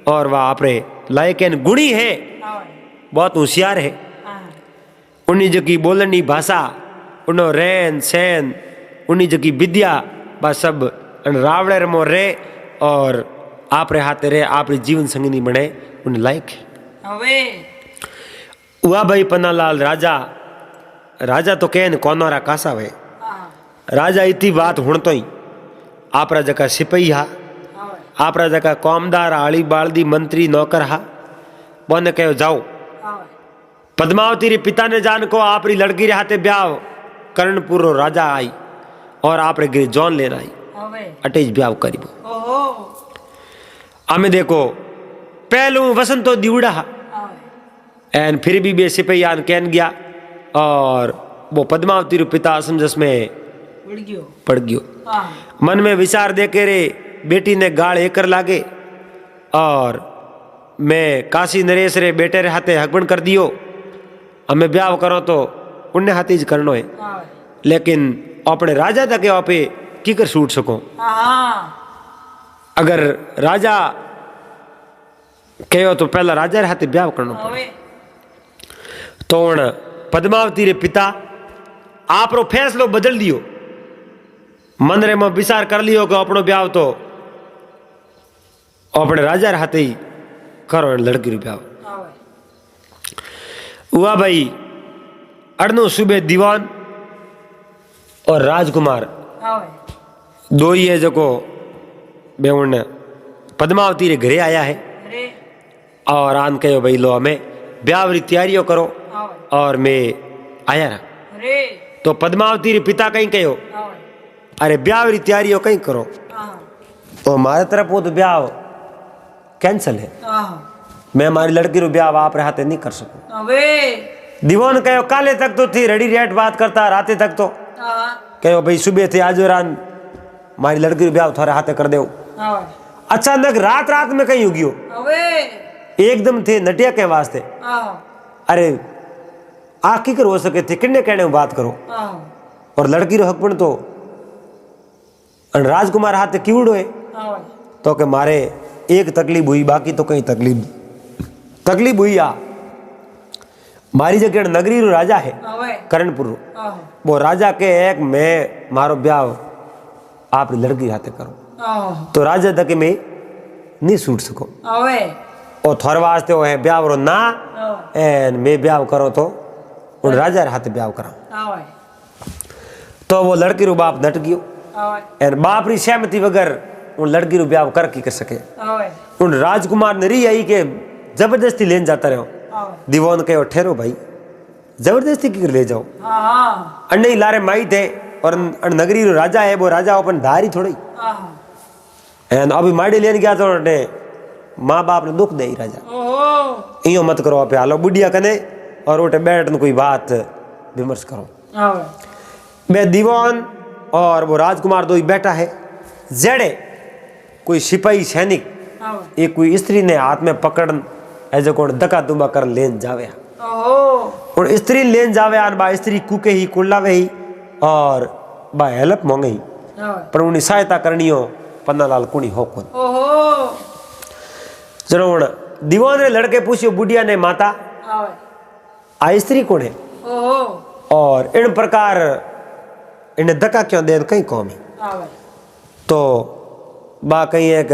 और वह आप रे लायक है गुणी है हाँ भाई बहुत होशियार है। हाँ उन्हीं जकी बोलनी भाषा उनो रहन सहन उन्हीं जकी विद्या बा सब रावड़े रमो रे और आप रे हाथे रे आप रे जीवन संगिनी बने उन लायक है। हाँ भाई हुआ भाई पन्नालाल राजा तो कहन कौनोरा कासा वे हाँ राजा इतनी बात हुण तो ही आपरा जका सिपाही हा हाँ भाई आपरा जका कौमदार आली बालदी मंत्री नौकर हा बोने कहो जाओ हाँ भाई पद्मावती रे पिता ने जान को आप री लड़की रे हाथे ब्याह कर्णपुर रो राजा आई और आप रे गिर जॉन लेना आई हाँ भाई अटेज ब्याह करीबो ओहो आमे देखो पहलू वसंतो दिवड़ा हा हाँ भाई एन फिर भी बे सिपाही कहन गया और वो पद्मावती रो पिता समझस में उड़ गयो पड़ गयो हाँ मन में विचार दे के रे बेटी ने गाड़ एकर लागे और मैं काशी नरेश रे बेटे रे हाथे हकबन कर दियो हमें ब्याह करो तो उन्हें हाथी ज करनो है हाँ भाई लेकिन अपने राजा तक आप की कर सूट सको हाँ अगर राजा कहो तो पहला राजा रे हाथे ब्याह करनो हाँ भाई तो उन पद्मावती रे पिता आप रो फैसलो बदल दियो मन रे में विचार कर लियो कि अपनो ब्याह तो अपने राजा रे हाथे ही करो लड़की रो ब्याह हाँ भाई हुआ भाई अड़नो सुबह दीवान और राजकुमार हाँ भाई दो ही है जो को बेउन पद्मावती रे घरे आया है अरे और आन कहो भाई लो हमें ब्याह री तैयारियों करो हाँ भाई और मैं आया रहा अरे तो पद्मावती रे पिता कहीं कहो हाँ भाई अरे ब्याह री तैयारियों कहीं करो हाँ तो हमारे तरफ वो तो ब्याह कैंसल है हाँ मैं हमारी लड़की रो ब्याह आप रे हाथे नहीं कर सकूं। हाँ भाई दीवान कहो काले तक तो थी रेडी रेट बात करता राते तक तो हाँ कहो भाई सुबह थे आज रान हमारी लड़की रो ब्याह थोड़े हाथे कर दो हाँ भाई अचानक रात में कहीं उगियो हाँ भाई एकदम थे नटिया के वास्ते हाँ अरे आखी कर हो सके थे किन्ने कहने में बात करो हाँ और लड़की रो हकपण तो राजकुमार हाथे कीवड़ो है हाँ भाई तो के मारे एक तकलीफ हुई बाकी तो कहीं तकलीफ हुई आ मारी जगह नगरी रो राजा है हाँ भाई कर्णपुर रो हाँ वो राजा के एक मैं मारो ब्याह आप लड़की हाथे करो हाँ तो राजा तक में नहीं सूट सको हाँ भाई और थोड़े वास्ते वो है ब्याह रो ना हाँ एन मैं ब्याह करो तो उन राजा रे हाथे ब्याह करा हाँ भाई तो वो लड़की रो बाप नट गयो हाँ भाई एन बाप री सहमति वगर उन लड़की रो ब्याह कर की कर सके हाँ भाई उन राजकुमार ने रही आई के जबरदस्ती लेन जाता रहो हाँ भाई दीवान कहो ठहरो भाई जबरदस्ती की ले जाओ हाँ हाँ अन्ने लारे माई थे और नगरी रो राजा है वो राजा अपन धारी थोड़ी हाँ एन अभी माड़ी लेन गया तो ने माँ बाप ने दुख दे राजा ओहो इयो मत करो आप हालो बुढ़िया कने और उठे बैठ न कोई बात विमर्श करो हाँ भाई मैं दीवान और वो राजकुमार दो ही बैठा है जेड़े कोई सिपाही सैनिक हाँ भाई एक कोई स्त्री ने हाथ में पकड़ ऐसे कौन दका दुबा कर लेन जावे ओहो और स्त्री लेन जावे आन बा स्त्री कुके ही कुल्लावे ही और बा हेल्प मांगे ही हाँ भाई पर उन्हें सहायता करनी हो पन्नालाल कुणी हो कौन ओहो चलो हूँ दीवान ने लड़के पूछियो बुढ़िया ने माता हाँ भाई आ स्त्री कौन है ओहो और इन प्रकार इन्हें धक्का क्यों दे कहीं कौम ही हाँ भाई तो बा कहीं एक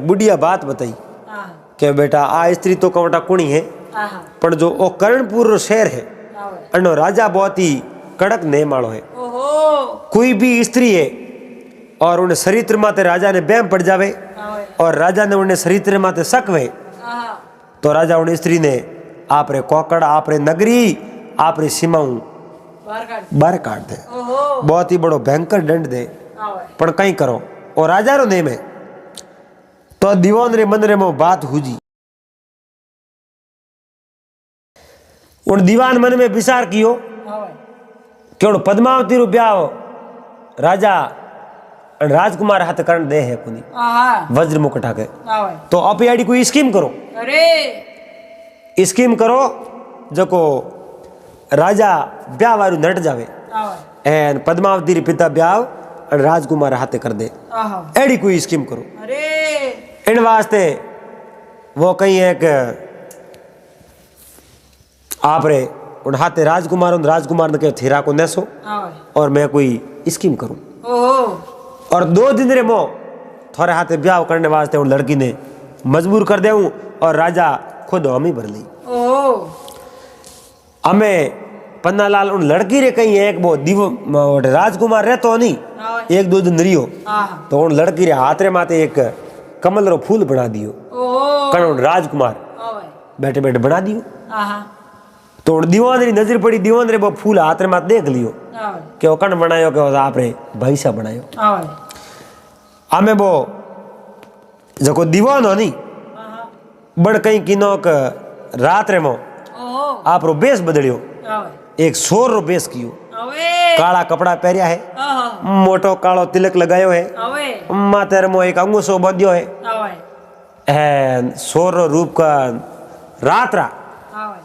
बुढ़िया बात बताई हाँ कि बेटा आ स्त्री तो कवटा कुणी है हाँ पर जो ओ कर्णपुर शहर है हाँ भाई अनो राजा बहुत ही कड़क नेम वालो है ओहो कोई भी स्त्री है और उन्हें चरित्र माते राजा ने बैम पड़ जावे हाँ भाई और राजा ने उन्हें चरित्र माते शक वे हाँ तो राजा उन स्त्री ने आप रे कोकड़ आप रे नगरी आप रे सीमाऊ बाहर काट बाहर काट दे, ओहो बहुत ही बड़ो भयंकर दंड दे। आवे पण कई करो और राजा रो नेम है तो दीवान रे मन रे में बात हुजी। उन दीवान मन में विचार कियो आवे कि पद्मावती रो ब्याह राजा राजकुमार हाथ करण दे है कोनी आहा वज्र मुकुट के। आवे तो आप याडी कोई स्कीम करो, अरे स्कीम करो जको राजा ब्याह वारू नट जावे आवे एन पद्मावती रे पिता ब्याह राजकुमार हाथे कर दे। आहा एडी कोई स्कीम करो। अरे इन वास्ते वो कहीं एक आप रे उन हाथे राजकुमार ने कहो थेरा को नेसो आवे और मैं कोई स्कीम करूं ओहो और 2 दिन रे मो थोड़े हाथे ब्याह करने वास्ते उन लड़की ने मजबूर कर देऊं और राजा खुद हम ही भर ली। ओहो हमें पन्नालाल उन लड़की रे कहीं एक वो राजकुमार रहतो नहीं आवे 1-2 दिन रियो आहा तो उन लड़की रे हाथ रे माथे एक कमल रो फूल बना दियो ओहो कण उन राजकुमार आवे बैठे बैठे बना दियो। आहा तो उन दीवान री नजर पड़ी, दीवान रे वो फूल हाथ रे माथे देख लियो आवे कि वो कण बनायो कि आप रे भाई सा बनायो। आवे हमें वो जको दीवान हो नी आहा बड़ कहीं किनो क रात रे मो ओहो आप रो बेस बदलियो, आवे एक सोर रो बेस कियो, आवे काला कपड़ा पहरिया है, आहा मोटो कालो तिलक लगायो है, आवे माथे रे मो एक अंगूसो बंध्यो है आवे एन सोर रो रूप का रात रा आवे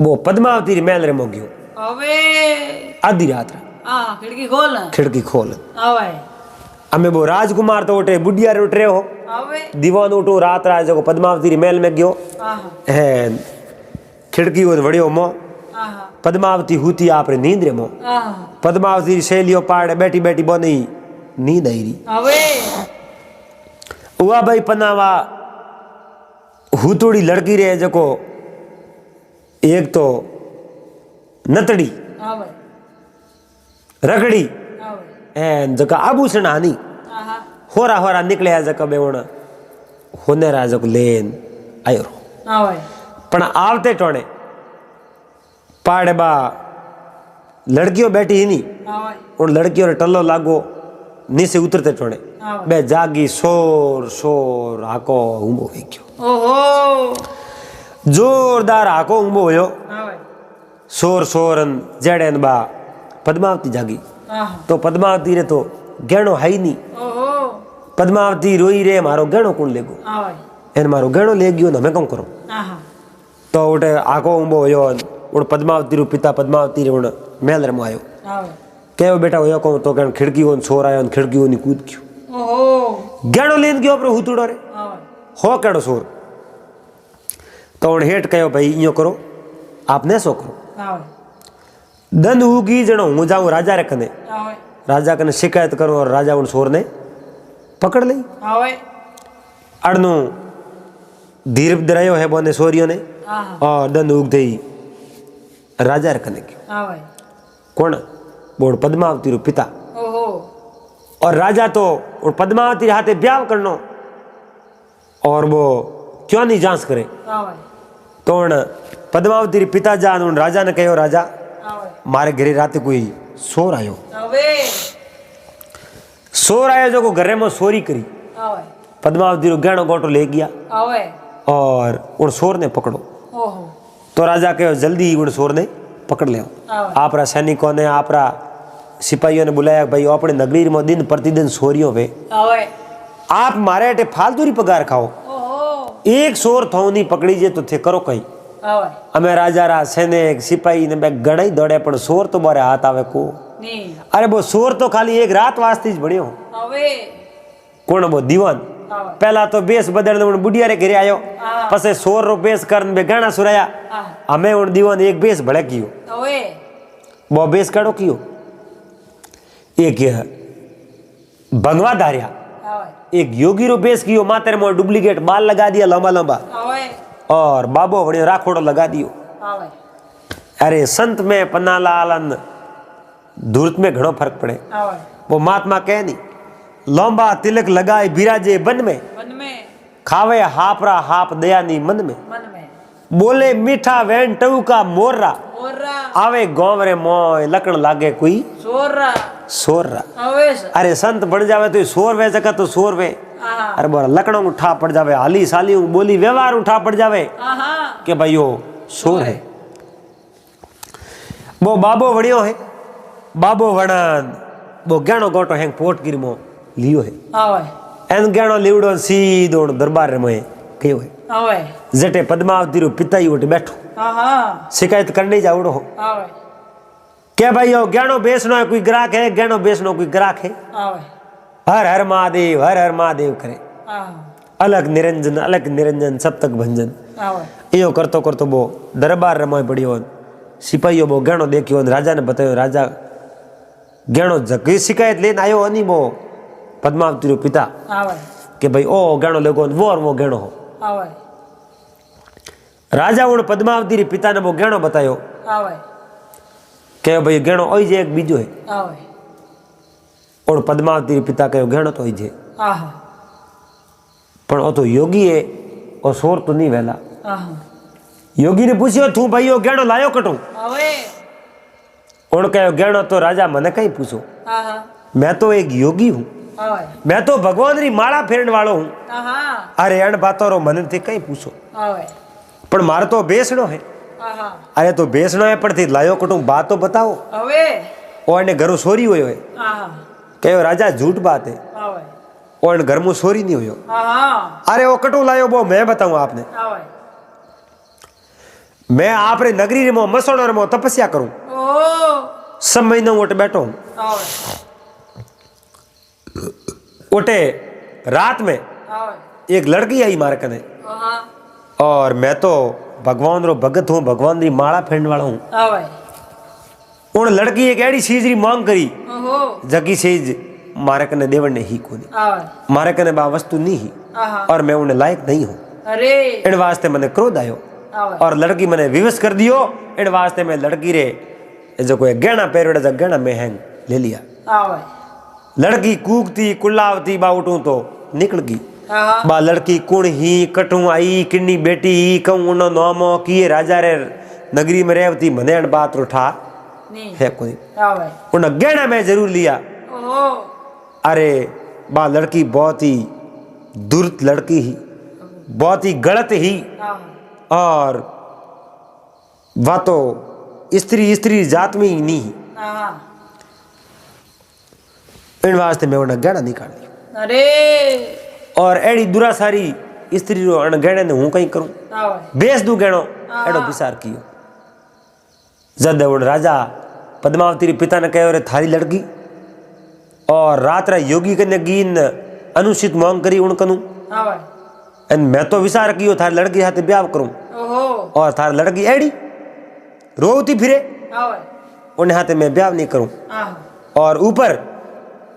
वो पद्मावती री महल रे मो गयो आवे आधी रात रा आ खिड़की खोल खिड़की खोल। आवे हमें वो राजकुमार तो उठे बुढ़िया रे उठरे हो, आवे दीवान उठो रात रा जको पद्मावती री महल में गयो आहा एन खिड़की वो वड़ियो मो आहा पद्मावती हुती आप रे नींद रे मो आहा पद्मावती री सहेलियों पाड़े बैठी बैठी बोनी नींद आई रही आवे हुआ भाई पन्नावा हुतोड़ी लड़की रे जको एक तो नतड़ी आवे रगड़ी आवे एन जका आभूषण हानी आहा होरा होरा निकले जका बेवण होने रा जको लेन आयो रो आवे पण आवते टोणे पाड़े बा लड़कियों बैठी ही नहीं आवे उन लड़कियों ने टल्लो लागो नीचे उतरते टोणे आवे बे जागी शोर शोर हाको ऊंबो हो गयो ओहो जोरदार हाको ऊंबो होयो आवे शोर शोरन जेड़ेन बा पद्मावती जागी आहा तो पद्मावती रे तो गहणो है ही नहीं। ओहो पद्मावती रोई रे मारो गहणो कौन लेगो आवे एन मारो गहणो ले गयो ने मैं कौन करो आहा तो उठे आको ऊंबो होयो उन पद्मावती रो पिता पद्मावती रे उन महल रे आयो आवे कहो बेटा होयो को तो कण खिड़की ओन छोर आयो खिड़की ओनी कूद गयो ओहो गहणो लेन गयो पर हुतुड़ो रे आवे हो केड़ो सोर तो उन हेठ कहो भाई इयो करो आपने सो करो आवे दंड उगी जणो हूँ जाऊँ राजा रे कने आवे राजा कने शिकायत करो और राजा उन सोर ने पकड़ ली आवे अड़नु धीर दरायो है बोने सोरियों ने आहा और दंड उग गई राजा रे कने गयो आवे कौन बोल पद्मावती रो पिता ओहो और राजा तो उन पद्मावती रे हाथे ब्याह करनो और वो क्यों नहीं जांच करे आवे तो उन पद्मावती रे पिता जान उन राजा ने कहो राजा आवे मारे घरे रात कोई सोर आयो आवे जो को घरे में सोरी करी आवे पद्मावती रो गहणो गोटो ले गया आवे और उन सोर ने पकड़ो ओहो तो राजा कहो जल्दी उन सोर ने पकड़ ले आवे आपरा सैनिकों ने आपरा सिपाहियों ने बुलाया भाई अपने नगरी में दिन प्रतिदिन सोरियों वे आवे आप मारे अटे फालतूरी पगार खाओ ओहो एक सोर थो नहीं पकड़ी जे तो थे करो कहीं आवे अमे राजा रा सैनिक सिपाही ने गणाई दौड़े पण सोर तो बारे हाथ आवे को नी अरे वो सोर तो खाली एक रात वास्ते ज बण्यो आवे कोण वो दीवान आवे पहला तो बेस बदल उन बुढ़िया रे घरे आयो पसे सोर रो बेस करन बे गाना सुराया आहा हमें उन दीवान एक बेस भड़े कियो आवे वो बेस कड़ो कियो एक भगवा धारिया आवे एक योगी रो बेस कियो माथे में डुप्लीकेट बाल लगा दिया लंबा लंबा आवे और बाबो वड़ियो राखोड़ो लगा दियो आवे अरे संत में पन्नालाल धूर्त में घणो फर्क पड़े आवे वो महात्मा कह नहीं लंबा तिलक लगाए बिराजे बन में मन में खावे हापरा हाप दया नी मन में बोले मीठा वैन टऊका मोर्रा मोर्रा आवे गाँव रे मोय लकड़ लागे कोई सोर्रा सोर्रा। अवे सर अरे संत बन जावे तो 100 रुपए जगह तो 100 रुपए। आहा अरे बोला लकड़ों उठा पड़ जावे हाली साली बोली व्यवहार उठा पड़ जावे आहा कि भाई वो शोर है। वो बाबो वड़ियो है बाबो वड़न वो गहणो गोटो हैंग पोट गिर मो लियो है आवे एन गहणो लीवड़ो सीधो दरबार रे मोए कयो है आवे जटे पद्मावती रो पिता ही उठे बैठो आहा शिकायत करने जावड़ो हो आवे क्या भाई यो गहणो बेचनो है कोई ग्राहक है गहणो बेचनो कोई ग्राहक है आवे हर हर महादेव करे आहा अलग निरंजन सप्तक भंजन आवे यो करतो करतो बो दरबार रे मोए पड़ियो सिपाहीओ बो गहणो देखियो राजा ने बतायो राजा गहणो जगी शिकायत लेन आयो अनी बो पद्मावती रो पिता आवे कि भाई ओ गहणो लेगो वो गहणो हो आवे राजा उन पद्मावती रे पिता ने बो गहणो बतायो आवे के भाई गहणो ओई जे एक बीजो है आवे और पद्मावती रे पिता कहो गहणो तो ओई जे आहा पण ओ तो योगी है और सोर तो नहीं वेला आहा योगी ने पूछियो तू भाई ओ गहणो लायो कटू आवे उन कहो गहणो तो राजा मने कई पूछो आहा मैं तो एक योगी हूँ आवे मैं तो भगवान री माला फेरन वालो हूँ आहा अरे अण बातो रो मन थी कई पूछो आवे पण मारो तो बेसणो है आहा अरे तो बेसणो है पण थी लायो कटू बात तो बताओ आवे ओ अने घरू सोरी होयो है आहा कहो राजा झूठ बात है आवे ओ अने घर में सोरी नहीं होयो आहा अरे वो कटू लायो वो मैं बताऊं आपने आवे मैं आप रे नगरी रे मो मसोणो रे मो तपस्या करूं ओ सब महीना ओटे बैठो हूं आवे ओटे रात में आवे एक लड़की आई मारे कने आहा और मैं तो भगवान रो भगत हूं भगवान री माला फेरन वाला हूं आवे उन लड़की एक एड़ी चीज री मांग करी ओहो जगी चीज मारे कने देवण ने ही कोनी आवे मारे कने बा वस्तु नहीं ही आहा और मैं उन्हें लायक नहीं हूं अरे इन वास्ते मने क्रोध आयो आवे और लड़की मने विवश कर दियो इन वास्ते मैं लड़की रे जो कोई गहना पेरोड़ा जा गहना मैं हैंग ले लिया आवे लड़की कूकती कुल्लावती बा उठूं तो निकल गई आहा बा लड़की कुण ही कटू आई किन्नी बेटी ही कहूं उनो नामो किए राजा रे नगरी में रहती मने अन बात उठा नहीं है कोई आवे उन गहना मैं जरूर लिया ओहो अरे बा लड़की बहुत ही दुर्त लड़की ही बहुत ही गलत ही आहा और वह तो स्त्री जात में ही नहीं आहा इन वास्ते मैं उन्हें गहना निकाल दिया अरे और एड़ी दुरा सारी स्त्री रो अण गहने ने हूं कहीं करूं आवे बेच दू गहणो एड़ो विचार कियो जद उन राजा पद्मावती रे पिता ने कहो रे थारी लड़की और रात रा योगी कने गीन अनुचित मांग करी उन कनु आवे एन मैं तो विचार कियो थारी लड़की साथे ब्याह करूं ओहो और थारी लड़की एड़ी रोती फिरे आवे उन हाथे मैं ब्याह नहीं करूं आहा और ऊपर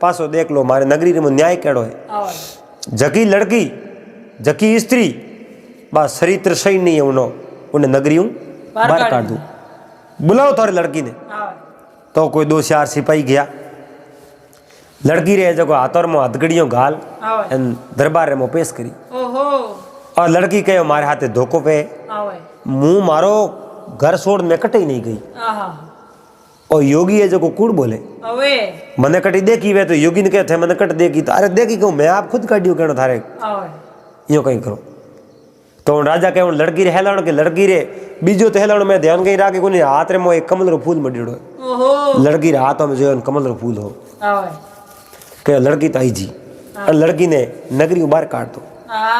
पासो देख लो मारे नगरी रे में न्याय केड़ो है आवे जकी लड़की जकी स्त्री बस चरित्र सही नहीं है उन्हें नगरी हूं बाहर काट दूं बुलाओ थारी लड़की ने आवे तो कोई 2-4 सिपाही गया लड़की रे जो हाथों में हथगड़ियों घाल आवे एन दरबार रे में पेश करी ओहो और लड़की कहो मारे हाथे धोखो पे आवे मुंह मारो घर छोड़ मैं कटे ही नहीं गई आहा और योगी है जो को कूड़ बोले अवे मने कटी देखी वे तो योगी ने कहते मने कट देखी तो अरे देखी कहूँ मैं आप खुद काटियो कहना थारे आवे यो कहीं करो तो उन राजा कहे उन लड़की रे हेलाण के लड़की रे बीजो तो हेलाण में ध्यान कहीं राखे कोनी हाथ रे में एक कमल रो फूल मडीड़ो ओहो लड़की रे हाथों में जो कमल रो फूल हो आवे कहे लड़की तो आई जी और लड़की ने नगरी बाहर काट दो आहा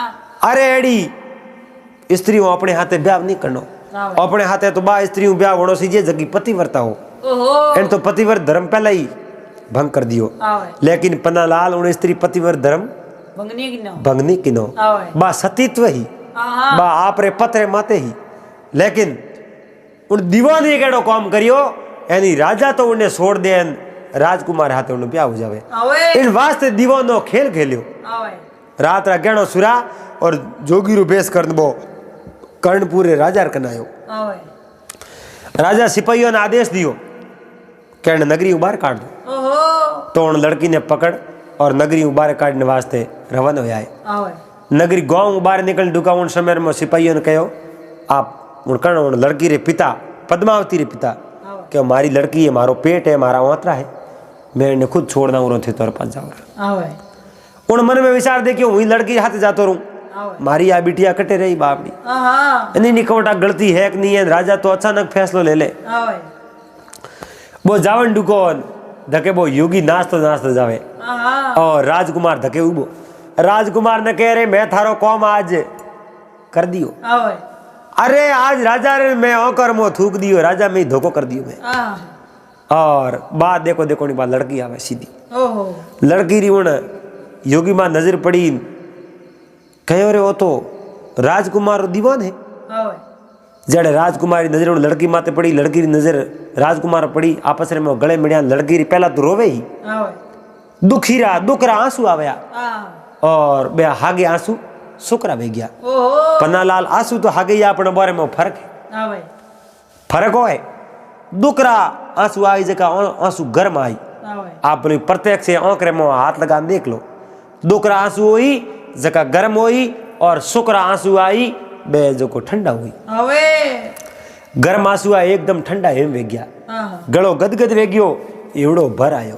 अरे एड़ी स्त्री अपने हाथे ब्याह नहीं करनो आवे अपने हाथे तो बा स्त्री ब्याह होनो सी जे जगी पतिव्रता हो ओहो एन तो पतिव्रत धर्म पहले ही भंग कर दियो आवे लेकिन पन्नालाल उन स्त्री पतिव्रत धर्म बंगनी की नो भंग नहीं किनो आवे बा सतीत्व ही आहा बा आप रे पत्रे माते ही लेकिन उन दीवान ने केड़ो काम करियो यानी राजा तो उन्हें छोड़ दे राजकुमार हाथे उन्हें ब्याह हो जावे आवे इन वास्ते दीवानो खेल खेलियो आवे रात रा गहणो सुरा और जोगी रू बेस कर दबो कर्णपुर रे राजा कनायो आवे राजा सिपाहियों ने आदेश दियो कि नगरी बाहर काट दो ओहो तो उन लड़की ने पकड़ और नगरी बाहर काटने वास्ते रवाना हो आए आवे नगरी गांव बाहर निकल डुका उन समय में सिपाहियों ने कहो आप उन कण उन लड़की रे पिता पद्मावती रे पिता कि मारी लड़की है, मारो पेट है, मारा ओतरा है, मैं इन्हें खुद छोड़ना हूँ थे तोर पास जाओ। उन मन में विचार दे कि वही लड़की हाथ जातो रहूं, मारी आ बिटिया कटे रही बापड़ी नहीं निकवटा गलती है कि नहीं है। राजा तो अचानक फैसलो ले ले, वो जावन डुको धके वो योगी नाचतो जावे और राजकुमार धके उबो। राजकुमार ने कह रहे मैं थारो कौम आज कर दियो। अरे आज राजा रे मैं ओकर मो थूक दियो, राजा में धोखो कर दियो मैं। और बात देखो देखो नहीं बात लड़की आवे सीधी। लड़की री उन योगी मां नजर पड़ी, कहो रे वो तो राजकुमार दीवान है। जड़े राजकुमारी नजर उन लड़की माते पड़ी, लड़की री नजर राजकुमार पड़ी, आपस में गले मिलिया। लड़की री पहला तो रोवे ही, दुखीरा दुखरा आंसू आया और बे हागे आंसू सुकरा बह गया। पन्नालाल आंसू तो हागे ही अपने बारे में फर्क है, फर्क हो दुखरा आंसू आई जगह आंसू गर्म आई। आप प्रत्यक्ष से आंकड़े में हाथ लगा देख लो, दुखरा आंसू हुई जगह गर्म हुई और सुकरा आंसू आई बे जो को ठंडा हुई। गर्म आंसू आई एकदम ठंडा हेम वे गया, गलो गदगद वे गयो, एवड़ो भर आयो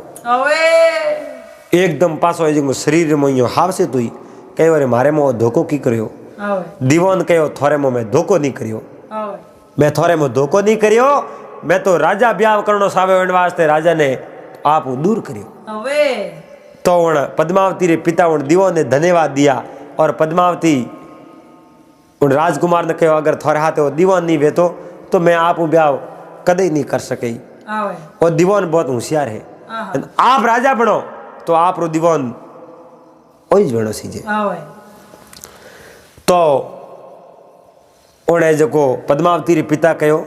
एकदम पासो जो शरीर में यो हाव से तुई कहो रे मारे में धोखो की करियो। दीवान कहो थोरे में मैं धोखो नहीं करियो, मैं थोरे में धोखो नहीं करियो, मैं तो राजा ब्याह करनो सावे वास्ते राजा ने आप दूर करियो। तो उन पद्मावती रे पिता उन दीवान ने धन्यवाद दिया और पद्मावती उन राजकुमार ने कहो अगर थोड़े हाथे वो दीवान नहीं वेतो तो मैं आप ब्याह कदे नहीं कर सके। और दीवान बहुत होशियार है, आप राजा बनो तो आप रो दीवान ओज बनो सीजे। तो उन्हें जो को पद्मावती रे पिता कहो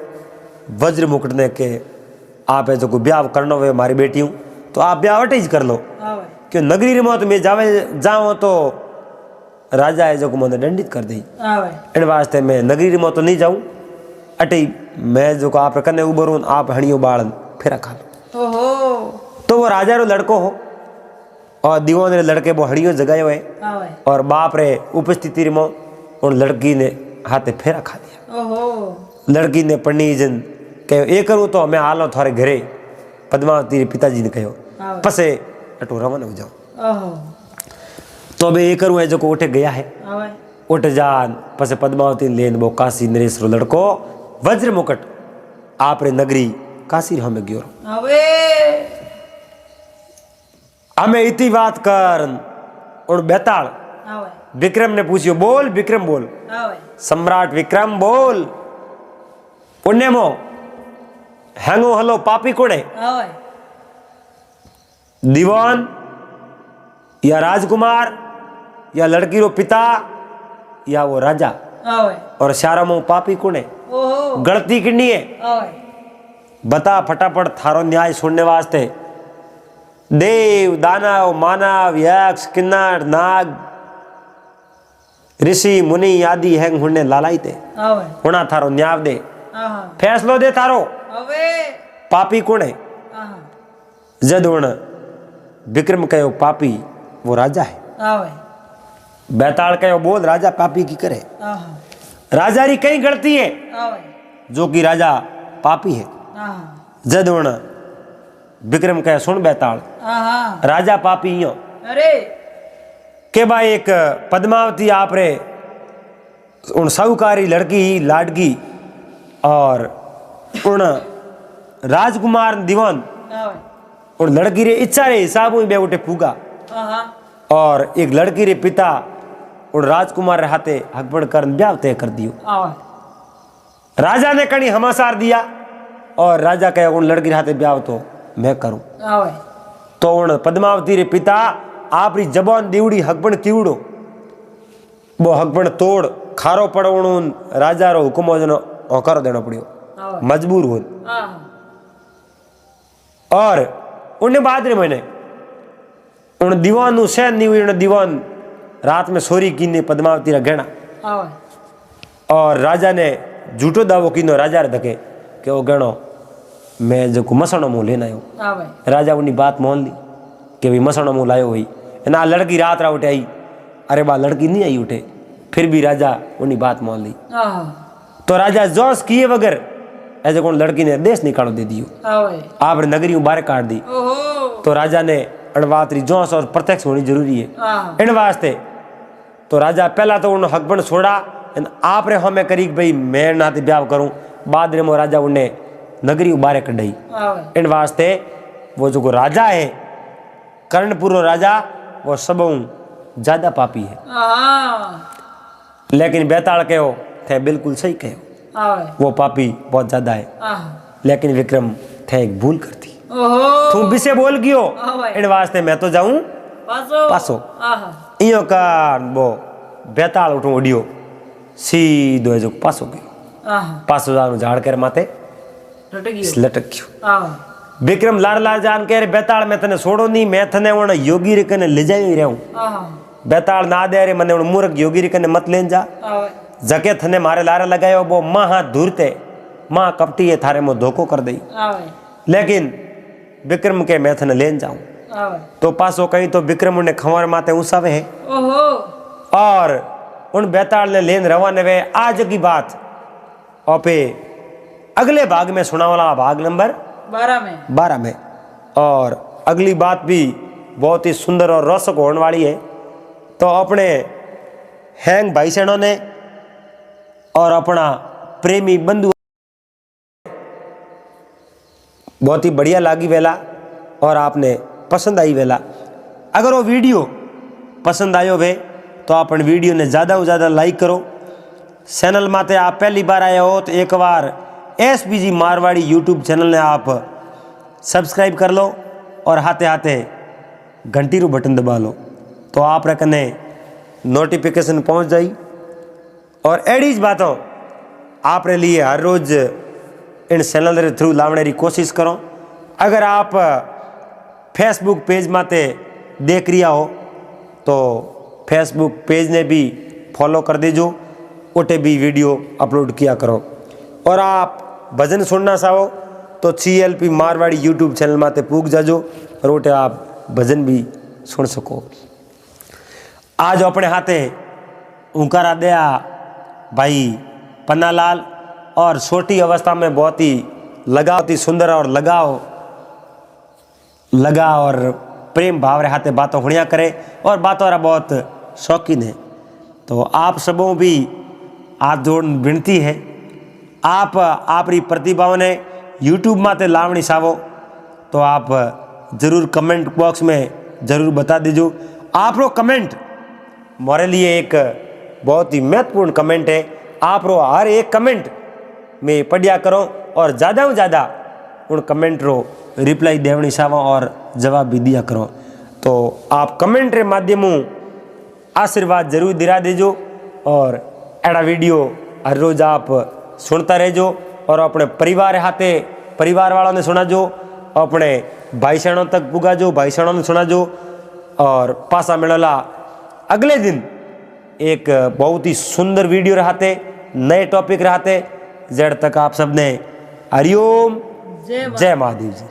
वज्र मुकुट ने के आप जो को ब्याह करना वे मारी बेटी हूँ तो आप ब्याह अटे ही कर लो, क्यों नगरी रे मौत में जाओ तो राजा है जो को मैंने दंडित कर दी। इन वास्ते मैं नगरी रे मौत तो नहीं जाऊं, अटे मैं जो को आप कने उबरूं आप हणियो बालन फेरा खा लो। तो वो राजा रो लड़को हो और दीवान रे लड़के वो हणियो जगायो है और बाप रे उपस्थिति में उन लड़की ने हाथे फेरा खा दिया। लड़की ने पढ़नी जन कहो ये करूँ तो मैं हालो थारे घरे। पद्मावती रे पिताजी ने कहो पसे अटो रवाना हो जाओ। तो अबे ये करूँ है जो को उठे गया है, उठ जान पसे पद्मावती ने लेन वो काशी नरेश रो लड़को वज्र मुकुट आप रे नगरी काशी हमें गयो। हमें इतनी बात कर और बेताल विक्रम ने पूछियो बोल विक्रम बोल, सम्राट विक्रम बोल पुण्य मो हैंगो हलो पापी कोड़े दीवान या राजकुमार या लड़की रो पिता या वो राजा और सारा मो पापी कोने गलती किन्नी है बता फटाफट थारो न्याय सुनने वास्ते। देव दानव मानव यक्ष किन्नर नाग ऋषि मुनि आदि हैंग हुने लालाई ते हुना थारो न्याय दे फैसलो दे थारो पापी कौन है। जद उन विक्रम कहो पापी वो राजा है, बैताल कहो बोल राजा पापी की करे। राजा री कई गलती है जो कि राजा पापी है। जद उन विक्रम कहे सुन बैताल राजा पापी यो के भाई एक पद्मावती आप रे उन साहूकारी लड़की लाडगी और उन राजकुमार दीवान उन लड़की रे इच्छा रे हिसाब में बे उठे पूगा और एक लड़की रे पिता उन राजकुमार रे हाथे हकबड़ कर ब्याह तय कर दियो। राजा ने कणी हमासार दिया और राजा कहे उन लड़की रे हाथे ब्याह तो मैं करूं। तो उन पद्मावती रे पिता आप री जबान दीवड़ी हकबड़ कीवड़ो वो हकबड़ तोड़ खारो पड़ो उन राजा रो हुक्म जनो होकर देना पड़ियो मजबूर हो। और उन्हें बाद रे मैंने उन दीवान नु सहन नहीं हुई, उन दीवान रात में सोरी कीने पद्मावती रा गहना और राजा ने झूठो दावो कीनो राजा रे धके कि वो गहनो मैं जो मसणो मुंह लेना आयो। राजा उन्हीं बात मान ली कि भाई मसणो मुंह लायो हुई ना लड़की रात रा उठे आई। अरे बा लड़की नहीं आई उठे फिर भी राजा उन्हीं बात मान ली। तो राजा जोश किए बगैर ऐसे कौन लड़की ने देश निकालो दे दियो। हाँ भाई। आपने नगरी बाहर काट दी। ओहो। तो राजा ने अणवातरी जोश और प्रत्यक्ष होनी जरूरी है हाँ। इन वास्ते। तो राजा पहला तो उन्हें हकबंद छोड़ा आप रे हमें करी भाई मैं नाते ब्याह करूं। बाद में राजा उन्हें नगरी बाहर कढ़ाई। हाँ भाई। इन वास्ते वो जो राजा है कर्णपुर राजा वो सब ज्यादा पापी है। हाँ। लेकिन बेताल कहो थे बिल्कुल सही कहो हाँ भाई। वो पापी बहुत ज्यादा है। हाँ। लेकिन विक्रम थे एक भूल कर दी। ओहो। तू भी से बोल गियो हाँ भाई। इन वास्ते मैं तो जाऊं पासो। पासो। हाँ। इयो का वो बेताल उठो उड़ियो सीधो जो पासो गयो। हाँ। पासो जान झाड़ कर माथे लटक लटक गयो। हाँ। विक्रम लार लार जान के बेताल मैं तने छोड़ो नहीं मैं तने उन योगी रे कने ले जाई रहूं। हाँ। बेताल ना दे रे मने उन मूर्ख योगी रे कने मत लेन जा। हाँ भाई। जके थने मारे लारे लगायो वो महा धूर्ते मां कपटी है थारे में धोखो कर दई। हाँ भाई। लेकिन विक्रम के मैं थने लेन जाऊं। हाँ भाई। तो पासो कहीं तो विक्रम उन्हें खंवर माते उसावे है ओहो। और उन बेताल ने लेन रवाने वे आज की बात और पे अगले भाग में सुना वाला भाग नंबर 12 में। और अगली बात भी बहुत ही सुंदर और रोचक होने वाली है। तो अपने हैंग भाई सेनों ने और अपना प्रेमी बंधु बहुत ही बढ़िया लागी वेला और आपने पसंद आई वेला। अगर वो वीडियो पसंद आयो वे तो अपन वीडियो ने ज़्यादा से ज़्यादा लाइक करो। चैनल माते आप पहली बार आए हो तो एक बार SBG मारवाड़ी यूट्यूब चैनल ने आप सब्सक्राइब कर लो और हाथे हाथे घंटी रू बटन दबा लो तो आप रखने नोटिफिकेशन पहुंच जाई। और एडीज बातों आप रे लिए हर रोज इन चैनल रे थ्रू लावने की कोशिश करो। अगर आप फेसबुक पेज माते देख रिया हो तो फेसबुक पेज ने भी फॉलो कर दीजो ओटे भी वीडियो अपलोड किया करो। और आप भजन सुनना चाहो तो CLP मारवाड़ी यूट्यूब चैनल माते पूग जाजो और ओटे आप भजन भी सुन सको। आज अपने हाथे उंकारा दया भाई पन्नालाल और छोटी अवस्था में बहुत ही लगाव थी सुंदर और लगा और प्रेम भाव रे हाथे बातों हुणिया करे और बातों रा बहुत शौकीन है। तो आप सबों भी हाथ जोड़ विनती है आप आपरी प्रतिभाओं ने यूट्यूब माते लावणी चाहो तो आप ज़रूर कमेंट बॉक्स में ज़रूर बता दीजो। आप रो कमेंट मोरे लिए एक बहुत ही महत्वपूर्ण कमेंट है। आप रो हर एक कमेंट में पढ़िया करो और ज़्यादा से ज़्यादा उन कमेंट रो रिप्लाई देवनी चाहो और जवाब भी दिया करो। तो आप कमेंट रे माध्यम आशीर्वाद जरूर दिला दीजो और एड़ा वीडियो हर रोज आप सुनता रहो और अपने परिवार हाथे परिवार वालों ने सुना जो अपने भाई सैनों तक पुगा जो भाई सैनों ने सुना जो। और पासा मिलला अगले दिन एक बहुत ही सुंदर वीडियो रहते नए टॉपिक रहते जड़ तक आप सबने हरिओम जय महादेव जी।